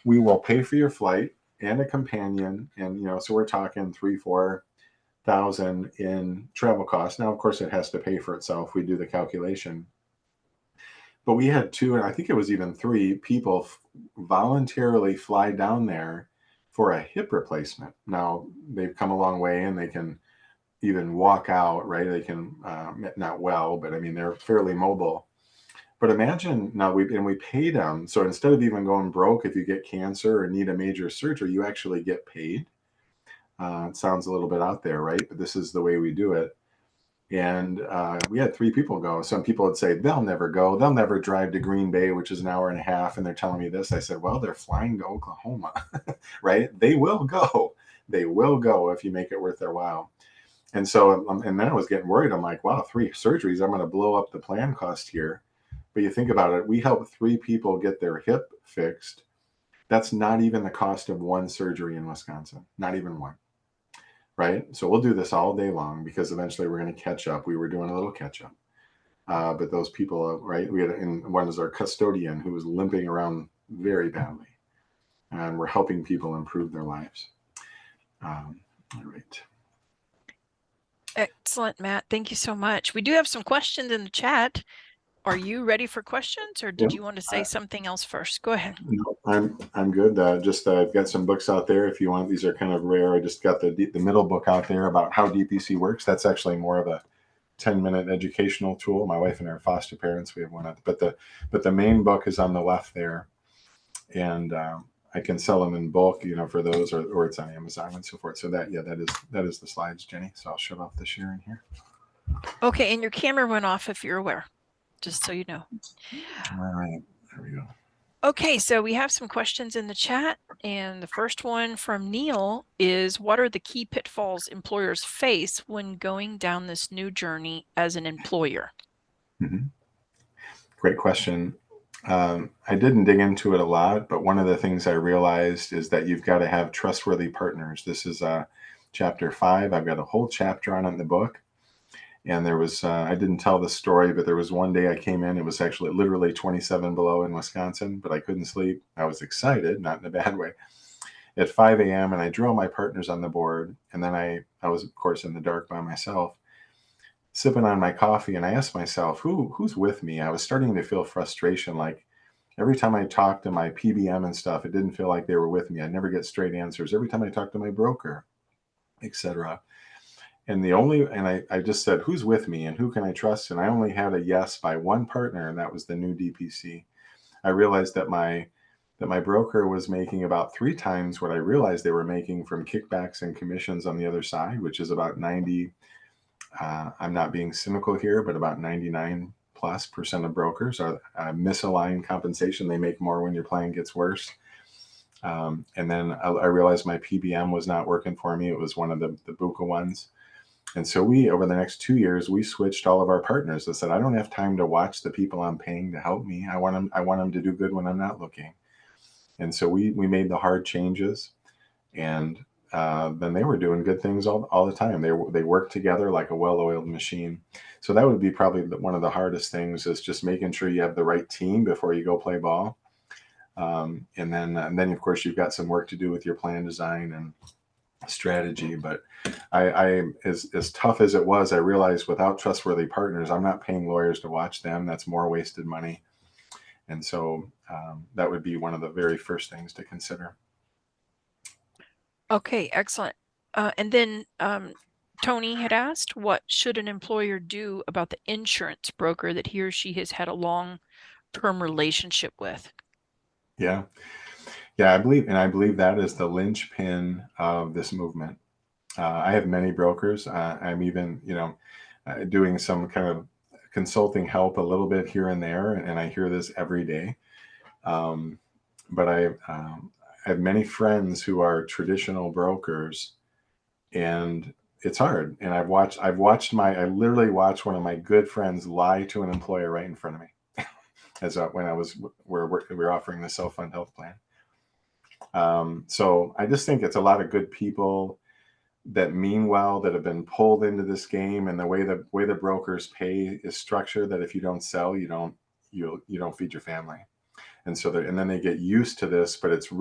we will pay for your flight and a companion. And, so we're talking $3,000-4,000 in travel costs. Now, of course, it has to pay for itself. We do the calculation. But we had 2, and I think it was even 3 people voluntarily fly down there for a hip replacement. Now, they've come a long way, and they can even walk out, right? They can, not well, but I mean, they're fairly mobile. But imagine now we pay them. So instead of even going broke, if you get cancer or need a major surgery, you actually get paid. It sounds a little bit out there, right? But this is the way we do it. And we had 3 people go. Some people would say, they'll never go. They'll never drive to Green Bay, which is an hour and a half. And they're telling me this. I said, well, they're flying to Oklahoma, right? They will go. They will go if you make it worth their while. And so, and then I was getting worried. I'm like, wow, 3 surgeries. I'm going to blow up the plan cost here. But you think about it, we help 3 people get their hip fixed. That's not even the cost of 1 surgery in Wisconsin, not even 1, right? So we'll do this all day long because eventually we're going to catch up. We were doing a little catch up. But those people, right, we had one is our custodian who was limping around very badly. And we're helping people improve their lives. All right. Excellent, Matt. Thank you so much. We do have some questions in the chat. Are you ready for questions, or did you want to say something else first? Go ahead. No, I'm good. I've got some books out there if you want. These are kind of rare. I just got the middle book out there about how DPC works. That's actually more of a 10-minute educational tool. My wife and our foster parents, we have one. But the main book is on the left there, and I can sell them in bulk, for those, or it's on Amazon and so forth. So that is the slides, Jenny. So I'll shut off the sharing here. Okay, and your camera went off if you're aware, just so you know. All right, there we go. Okay, so we have some questions in the chat, and the first one from Neil is, what are the key pitfalls employers face when going down this new journey as an employer? Mm-hmm. Great question. I didn't dig into it a lot, but one of the things I realized is that you've got to have trustworthy partners. This is chapter 5. I've got a whole chapter on it in the book. And there was, I didn't tell the story, but there was one day I came in, it was actually literally 27 below in Wisconsin, but I couldn't sleep. I was excited, not in a bad way, at 5 a.m. and I drew all my partners on the board. And then I was, of course, in the dark by myself, sipping on my coffee. And I asked myself, who's with me? I was starting to feel frustration. Like every time I talked to my PBM and stuff, it didn't feel like they were with me. I never get straight answers. Every time I talked to my broker, etc. And I just said, who's with me and who can I trust? And I only had a yes by one partner, and that was the new DPC. I realized that my broker was making about 3 times what I realized they were making from kickbacks and commissions on the other side, which is about 90. I'm not being cynical here, but about 99+% of brokers are misaligned compensation. They make more when your plan gets worse. And then I realized my PBM was not working for me. It was one of the BUCA ones. And so over the next 2 years, we switched all of our partners. I said, I don't have time to watch the people I'm paying to help me. I want them to do good when I'm not looking. And so we made the hard changes, and then they were doing good things all the time. They worked together like a well-oiled machine. So that would be probably one of the hardest things, is just making sure you have the right team before you go play ball. And then of course you've got some work to do with your plan design and strategy. But I as tough as it was, I realized without trustworthy partners, I'm not paying lawyers to watch them. That's more wasted money. And so that would be one of the very first things to consider. Okay, excellent. And then Tony had asked, what should an employer do about the insurance broker that he or she has had a long-term relationship with? Yeah. I believe that is the linchpin of this movement. I have many brokers. I'm even, doing some kind of consulting help a little bit here and there, and I hear this every day. But I have many friends who are traditional brokers, and it's hard. And I literally watched one of my good friends lie to an employer right in front of me, as when we were offering the self-fund health plan. So I just think it's a lot of good people that mean well, that have been pulled into this game, and the way the brokers pay is structured that if you don't sell, you don't feed your family. And so and then they get used to this, but it's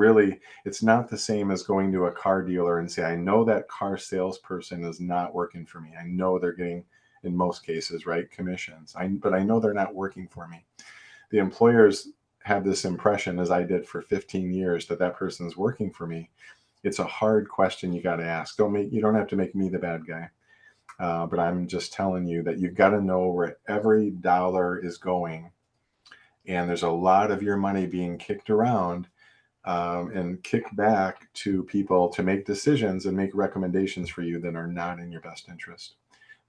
not the same as going to a car dealer and say, I know that car salesperson is not working for me. I know they're getting, in most cases, right, commissions. But I know they're not working for me. The employers have this impression, as I did for 15 years, that person's working for me. It's a hard question you got to ask. You don't have to make me the bad guy. But I'm just telling you that you've got to know where every dollar is going. And there's a lot of your money being kicked around and kicked back to people to make decisions and make recommendations for you that are not in your best interest.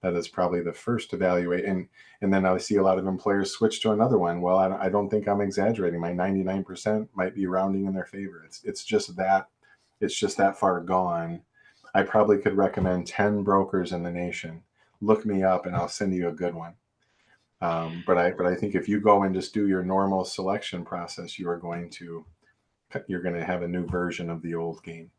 That is probably the first evaluate. And then I see a lot of employers switch to another one. Well, I don't think I'm exaggerating. My 99% might be rounding in their favor. It's just that far gone. I probably could recommend 10 brokers in the nation. Look me up and I'll send you a good one. But I think if you go and just do your normal selection process, you're going to have a new version of the old game.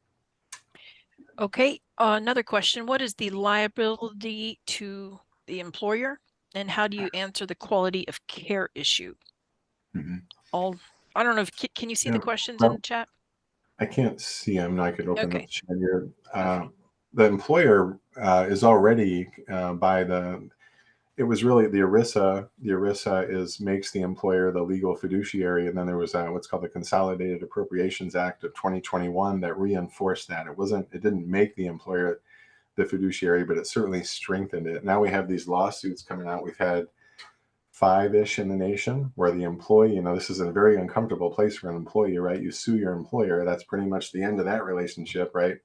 Okay, another question. What is the liability to the employer, and how do you answer the quality of care issue? Mm-hmm. I don't know if, can you see the questions in the chat? I can't see them. I could open Okay. up the chat here. The employer is already it was really the ERISA. The ERISA makes the employer the legal fiduciary, and then there was what's called the Consolidated Appropriations Act of 2021 that reinforced that. It didn't make the employer the fiduciary, but it certainly strengthened it. Now we have these lawsuits coming out. We've had 5-ish in the nation where the employee, this is a very uncomfortable place for an employee, right? You sue your employer, that's pretty much the end of that relationship, right?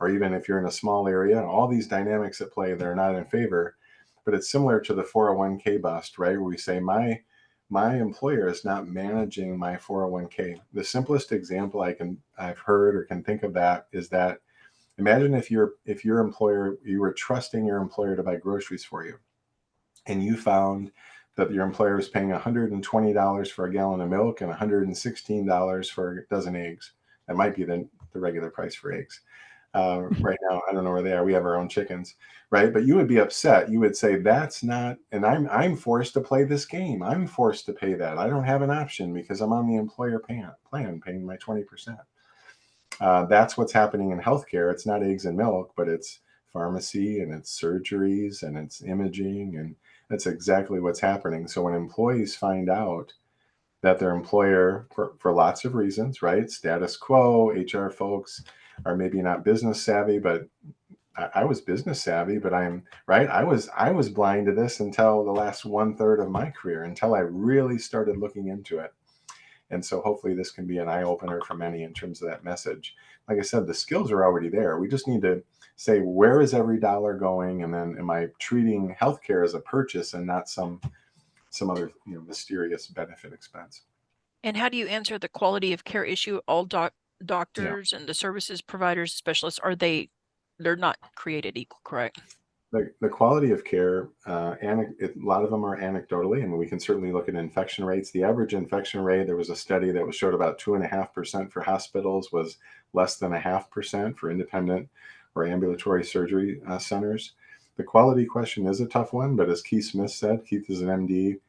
Or even if you're in a small area, all these dynamics at play that are not in favor. But it's similar to the 401k bust, right? Where we say my employer is not managing my 401k. The simplest example I've heard or can think of that is that imagine if your employer, you were trusting your employer to buy groceries for you, and you found that your employer is paying $120 for a gallon of milk and $116 for a dozen eggs. That might be the regular price for eggs. Right now, I don't know where they are. We have our own chickens, right? But you would be upset. You would say, that's not, and I'm forced to play this game. I'm forced to pay that. I don't have an option because I'm on the employer plan paying my 20%. That's what's happening in healthcare. It's not eggs and milk, but it's pharmacy and it's surgeries and it's imaging. And that's exactly what's happening. So when employees find out that their employer, for lots of reasons, right? Status quo, HR folks are maybe not business savvy, but I was business savvy, but I'm right. I was blind to this until the last 1/3 of my career, until I really started looking into it. And so hopefully this can be an eye opener for many in terms of that message. Like I said, the skills are already there. We just need to say, where is every dollar going? And then am I treating healthcare as a purchase and not some other mysterious benefit expense? And how do you answer the quality of care issue? All doctors and the services providers, specialists, they're not created equal, correct? The quality of care, a lot of them are anecdotally. I mean, we can certainly look at infection rates. The average infection rate, there was a study that showed about 2.5% for hospitals, was less than 0.5% for independent or ambulatory surgery centers. The quality question is a tough one, but as Keith Smith said, Keith is an MD.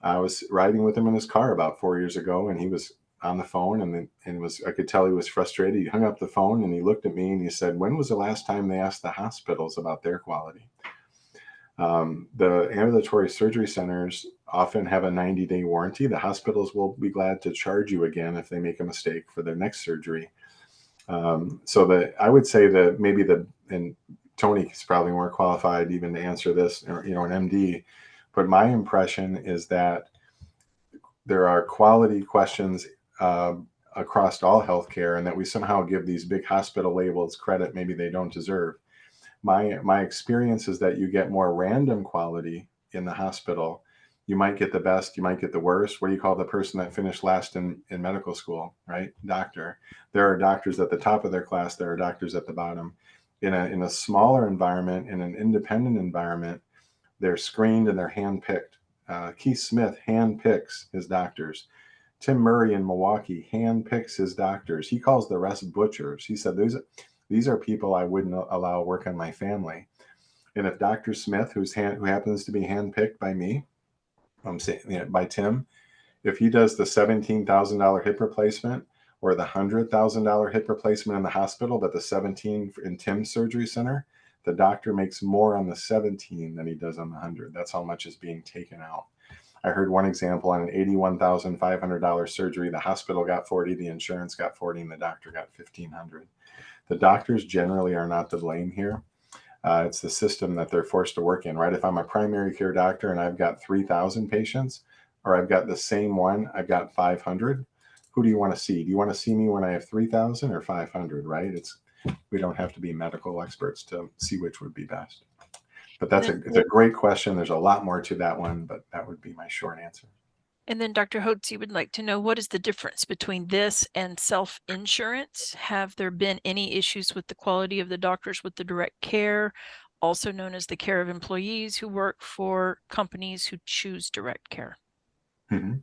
I was riding with him in his car about 4 years ago, and he was on the phone, I could tell he was frustrated. He hung up the phone and he looked at me and he said, "When was the last time they asked the hospitals about their quality?" The ambulatory surgery centers often have a 90-day warranty. The hospitals will be glad to charge you again if they make a mistake for their next surgery. I would say that and Tony is probably more qualified even to answer this, or an MD. But my impression is that there are quality questions across all healthcare, and that we somehow give these big hospital labels credit maybe they don't deserve. My experience is that you get more random quality in the hospital. You might get the best, you might get the worst. What do you call the person that finished last in medical school, right? Doctor. There are doctors at the top of their class. There are doctors at the bottom. In a smaller environment, in an independent environment, they're screened and they're handpicked. Keith Smith handpicks his doctors. Tim Murray in Milwaukee handpicks his doctors. He calls the rest butchers. He said, these are people I wouldn't allow work on my family. And if Dr. Smith, who happens to be handpicked by me, by Tim, if he does the $17,000 hip replacement or the $100,000 hip replacement in the hospital, but the 17 in Tim's surgery center, the doctor makes more on the 17 than he does on the 100. That's how much is being taken out. I heard one example on an $81,500 surgery. The hospital got 40, the insurance got 40, and the doctor got 1,500. The doctors generally are not to blame here. It's the system that they're forced to work in, right? If I'm a primary care doctor and I've got 3,000 patients, or I've got the same one, I've got 500. Who do you want to see? Do you want to see me when I have 3,000 or 500, right? We don't have to be medical experts to see which would be best. But it's a great question. There's a lot more to that one, but that would be my short answer. And then Dr. Holtz, you would like to know, what is the difference between this and self-insurance? Have there been any issues with the quality of the doctors with the direct care, also known as the care of employees who work for companies who choose direct care? Mm-hmm.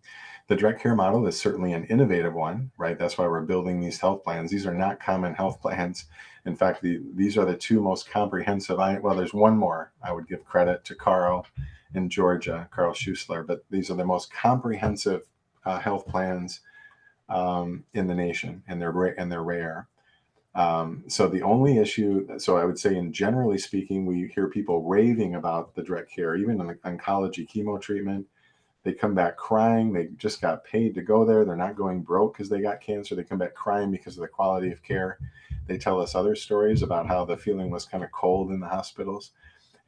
The direct care model is certainly an innovative one, right? That's why we're building these health plans. These are not common health plans. In fact, these are the two most comprehensive. There's one more. I would give credit to Carl in Georgia, Carl Schuessler, but these are the most comprehensive health plans in the nation, and they're rare. So the only issue, so I would say, in generally speaking, we hear people raving about the direct care, even in the oncology chemo treatment. They come back crying. They just got paid to go there. They're not going broke because they got cancer. They come back crying because of the quality of care. They tell us other stories about how the feeling was kind of cold in the hospitals.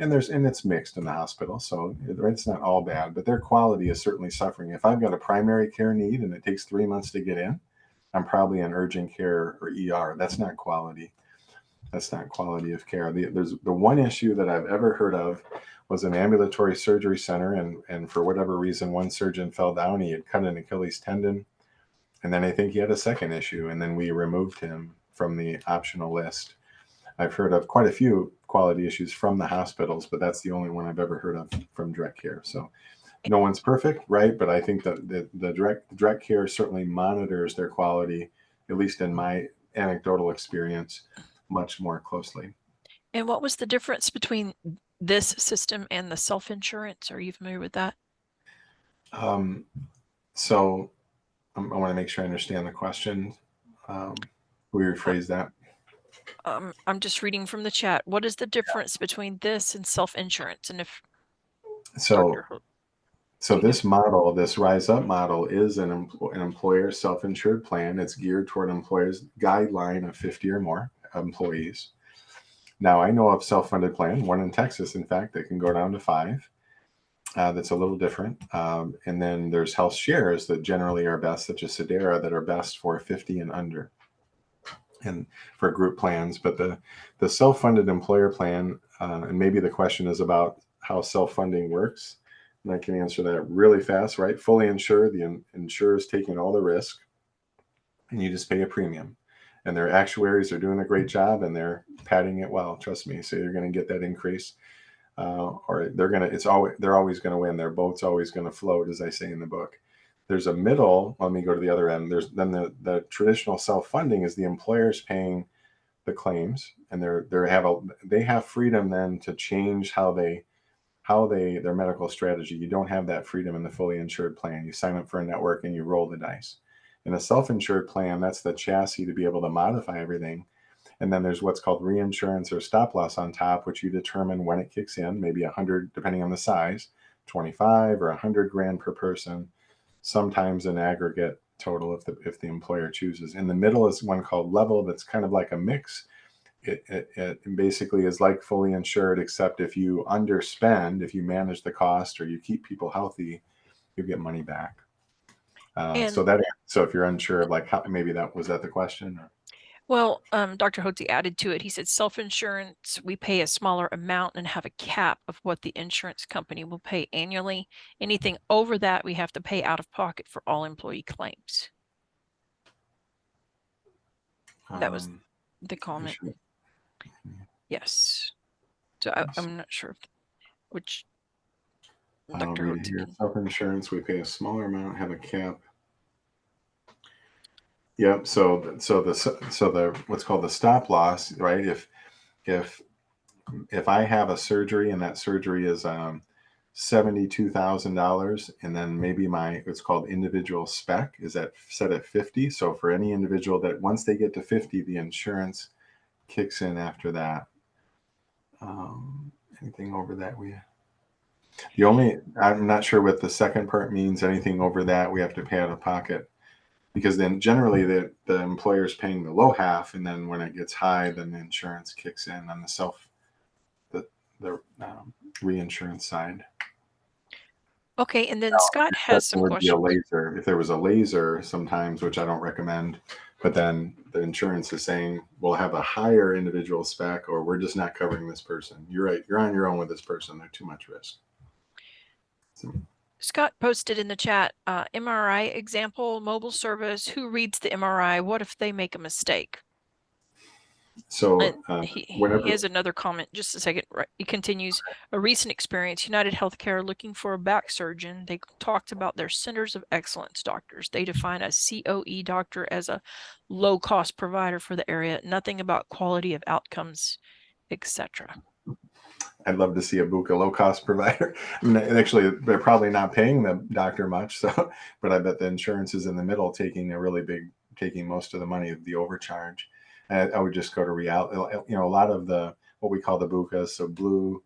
And it's mixed in the hospital. So it's not all bad, but their quality is certainly suffering. If I've got a primary care need and it takes 3 months to get in, I'm probably in urgent care or ER. That's not quality. That's not quality of care. There's the one issue that I've ever heard of was an ambulatory surgery center, and for whatever reason, one surgeon fell down. He had cut an Achilles tendon, and then I think he had a second issue, and then we removed him from the optional list. I've heard of quite a few quality issues from the hospitals, but that's the only one I've ever heard of from direct care. So no one's perfect, right? But I think that the direct care certainly monitors their quality, at least in my anecdotal experience, much more closely. And what was the difference between this system and the self-insurance? Are you familiar with that? So I want to make sure I understand the question. We rephrase that. I'm just reading from the chat. What is the difference between this and self-insurance? And if So Dr. So this model, this Rise Up model, is an employer self-insured plan. It's geared toward employers' guideline of 50 or more employees. Now, I know of self-funded plan, one in Texas, in fact, that can go down to 5. That's a little different. And then there's health shares that generally are best, such as Sedera, that are best for 50 and under, and for group plans. But the self-funded employer plan, and maybe the question is about how self-funding works. And I can answer that really fast, right? Fully insured, the insurer is taking all the risk, and you just pay a premium. And their actuaries are doing a great job, and they're padding it well. Trust me. So you're going to get that increase, or they're always going to win. Their boat's always going to float, as I say in the book. There's a middle. Let me go to the other end. There's then the traditional self-funding is the employers paying the claims, and they have freedom then to change their medical strategy. You don't have that freedom in the fully insured plan. You sign up for a network and you roll the dice. In a self-insured plan, that's the chassis to be able to modify everything. And then there's what's called reinsurance or stop loss on top, which you determine when it kicks in, maybe 100, depending on the size, 25 or 100 grand per person, sometimes an aggregate total if the employer chooses. In the middle is one called level, that's kind of like a mix. It basically is like fully insured, except if you underspend, if you manage the cost or you keep people healthy, you get money back. So if you're unsure of like how, maybe that was that the question? Well, Dr. Hotze added to it. He said self-insurance, we pay a smaller amount and have a cap of what the insurance company will pay annually. Anything over that, we have to pay out of pocket for all employee claims. That was the comment. Yes. So I'm not sure which Dr. Read it here. Self-insurance, we pay a smaller amount, have a cap. Yep. So the what's called the stop loss, right? If I have a surgery and that surgery is $72,000, and then maybe it's called individual spec is set at 50. So for any individual that once they get to 50, the insurance kicks in after that. Anything over that I'm not sure what the second part means. Anything over that we have to pay out of pocket, because then generally the employer's paying the low half, and then when it gets high, then the insurance kicks in on the reinsurance side. Okay, and then Scott has some questions. A laser. If there was a laser sometimes, which I don't recommend, but then the insurance is saying we'll have a higher individual spec, or we're just not covering this person. You're right. You're on your own with this person. They're too much risk. So, Scott posted in the chat, MRI example, mobile service. Who reads the MRI? What if they make a mistake? So he has another comment. Just a second. Right. He continues. A recent experience, United Healthcare looking for a back surgeon. They talked about their centers of excellence doctors. They define a COE doctor as a low-cost provider for the area. Nothing about quality of outcomes, etc. I'd love to see a Buca low-cost provider. I mean, actually, they're probably not paying the doctor much, so but I bet the insurance is in the middle, taking most of the money of the overcharge. I would just go to reality. A lot of what we call the Bucas, so Blue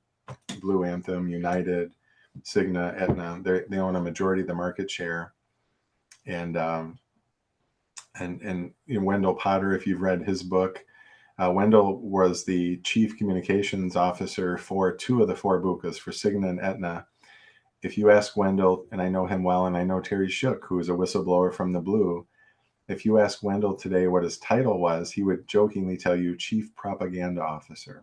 Anthem, United, Cigna, Aetna, they own a majority of the market share. And Wendell Potter, if you've read his book, Wendell was the chief communications officer for 2 of the 4 Bucas, for Cigna and Aetna. If you ask Wendell, and I know him well, and I know Terry Shook, who is a whistleblower from the Blue, if you ask Wendell today what his title was, he would jokingly tell you Chief Propaganda Officer.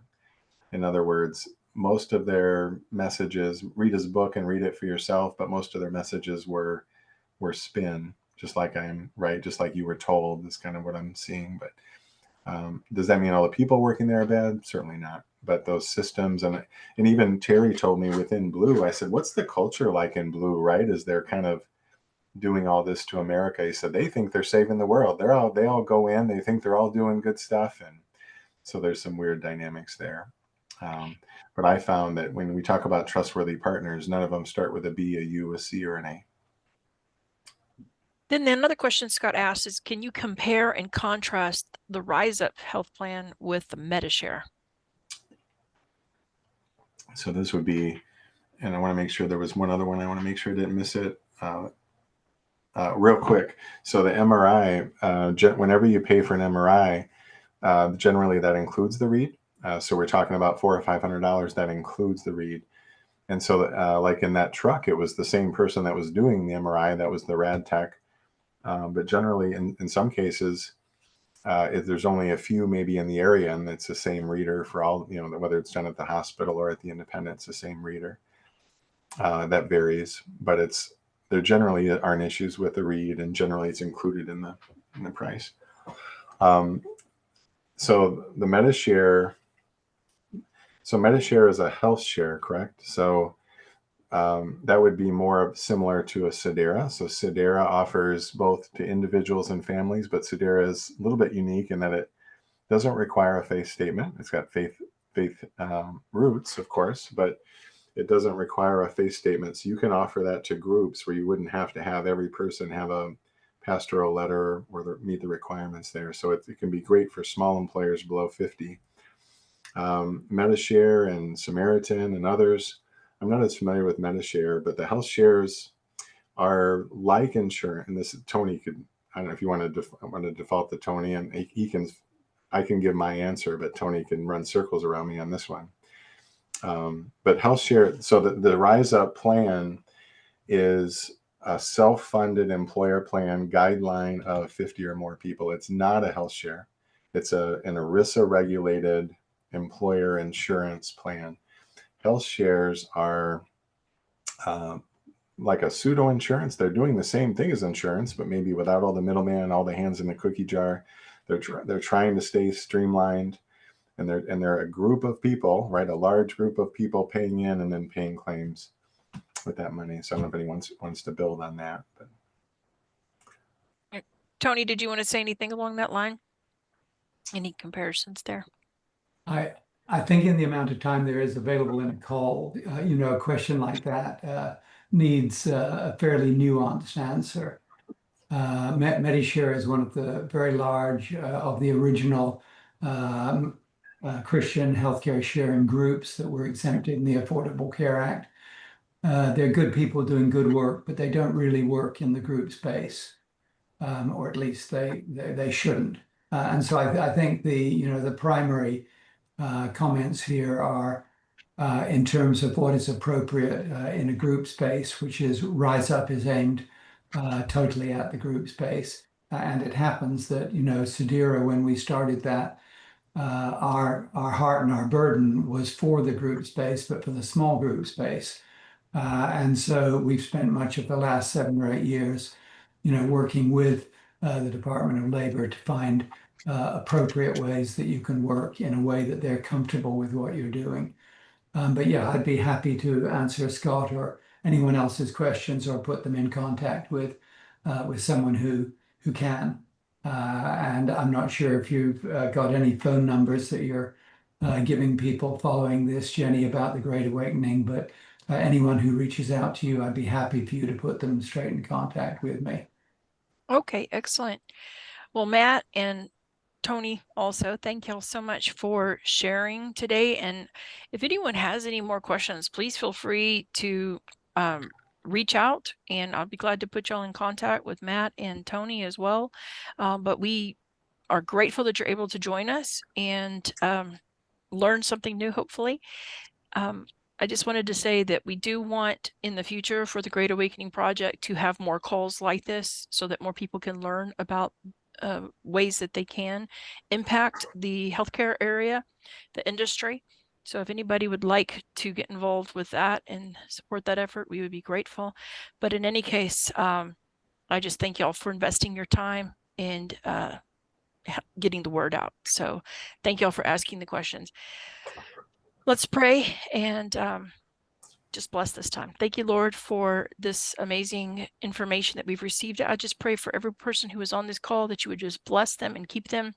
In other words, most of their messages, read his book and read it for yourself, but most of their messages were spin, just like you were told, is kind of what I'm seeing. But does that mean all the people working there are bad? Certainly not. but those systems, and even Terry told me within Blue, I said, what's the culture like in Blue, right? Is they're kind of doing all this to America. He said, they think they're saving the world. They all go in, they think they're all doing good stuff. And so there's some weird dynamics there. But I found that when we talk about trustworthy partners, none of them start with a B, a U, a C, or an A. Then another question Scott asked is, can you compare and contrast the Rise Up health plan with the MediShare? So this would be, and I want to make sure there was one other one. I want to make sure I didn't miss it. Real quick. So the MRI, whenever you pay for an MRI, generally that includes the read. So we're talking about $400 or $500 that includes the read. And so like in that truck, it was the same person that was doing the MRI, that was the rad tech. But generally in some cases, if there's only a few maybe in the area, and it's the same reader for all, whether it's done at the hospital or at the independent, it's the same reader. That varies, but there generally aren't issues with the read, and generally it's included in the price. So the MediShare, MediShare is a health share, correct? So that would be more similar to a Sedera. So Sedera offers both to individuals and families, but Sedera is a little bit unique in that it doesn't require a faith statement. It's got faith roots, of course, but it doesn't require a faith statement. So you can offer that to groups where you wouldn't have to have every person have a pastoral letter or meet the requirements there. So it can be great for small employers below 50. MediShare and Samaritan and others, I'm not as familiar with MediShare, but the health shares are like insurance. And this Tony could, I don't know if you want to default to Tony, and I can give my answer, but Tony can run circles around me on this one. But health share, so the Rise Up plan is a self-funded employer plan guideline of 50 or more people. It's not a health share. It's an ERISA regulated employer insurance plan. Health shares are like a pseudo insurance. They're doing the same thing as insurance, but maybe without all the middleman, all the hands in the cookie jar. They're trying to stay streamlined. And they're a group of people, right? A large group of people paying in and then paying claims with that money. So I don't know if anyone wants to build on that. But. Tony, did you want to say anything along that line? Any comparisons there? I think in the amount of time there is available in a call, a question like that needs a fairly nuanced answer. MediShare is one of the very large of the original Christian healthcare sharing groups that were exempted in the Affordable Care Act. They're good people doing good work, but they don't really work in the group space, or at least they shouldn't. And so I think the primary comments here are in terms of what is appropriate in a group space, which is Rise Up is aimed totally at the group space. And it happens that, Sedera, when we started that, our heart and our burden was for the group space, but for the small group space. And so we've spent much of the last 7 or 8 years, working with the Department of Labor to find appropriate ways that you can work in a way that they're comfortable with what you're doing. But yeah, I'd be happy to answer Scott or anyone else's questions or put them in contact with someone who can. And I'm not sure if you've got any phone numbers that you're giving people following this, Jenny, about the Great Awakening, but anyone who reaches out to you, I'd be happy for you to put them straight in contact with me. Okay, excellent. Well, Matt and Tony, also, thank y'all so much for sharing today. And if anyone has any more questions, please feel free to reach out, and I'll be glad to put y'all in contact with Matt and Tony as well. But we are grateful that you're able to join us and learn something new, hopefully. I just wanted to say that we do want in the future for the Great Awakening Project to have more calls like this so that more people can learn about ways that they can impact the healthcare area, the industry. So if anybody would like to get involved with that and support that effort, we would be grateful. But in any case, I just thank y'all for investing your time and getting the word out. So thank y'all for asking the questions. Let's pray and just bless this time. Thank you, Lord, for this amazing information that we've received. I just pray for every person who is on this call that you would just bless them and keep them,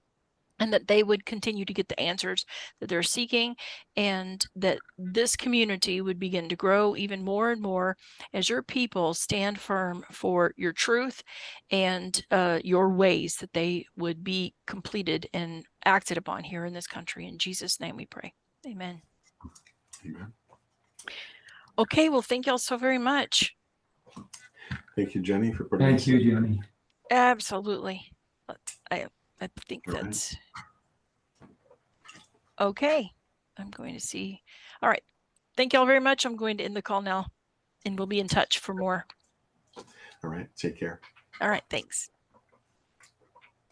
and that they would continue to get the answers that they're seeking, and that this community would begin to grow even more and more as your people stand firm for your truth and your ways, that they would be completed and acted upon here in this country. In Jesus' name we pray. Amen. Amen. Okay, well, thank y'all so very much. Thank you, Jenny, for putting Thank this you, in. Jenny. Absolutely. I think All right. that's okay. I'm going to see. All right. Thank y'all very much. I'm going to end the call now, and we'll be in touch for more. All right. Take care. All right. Thanks.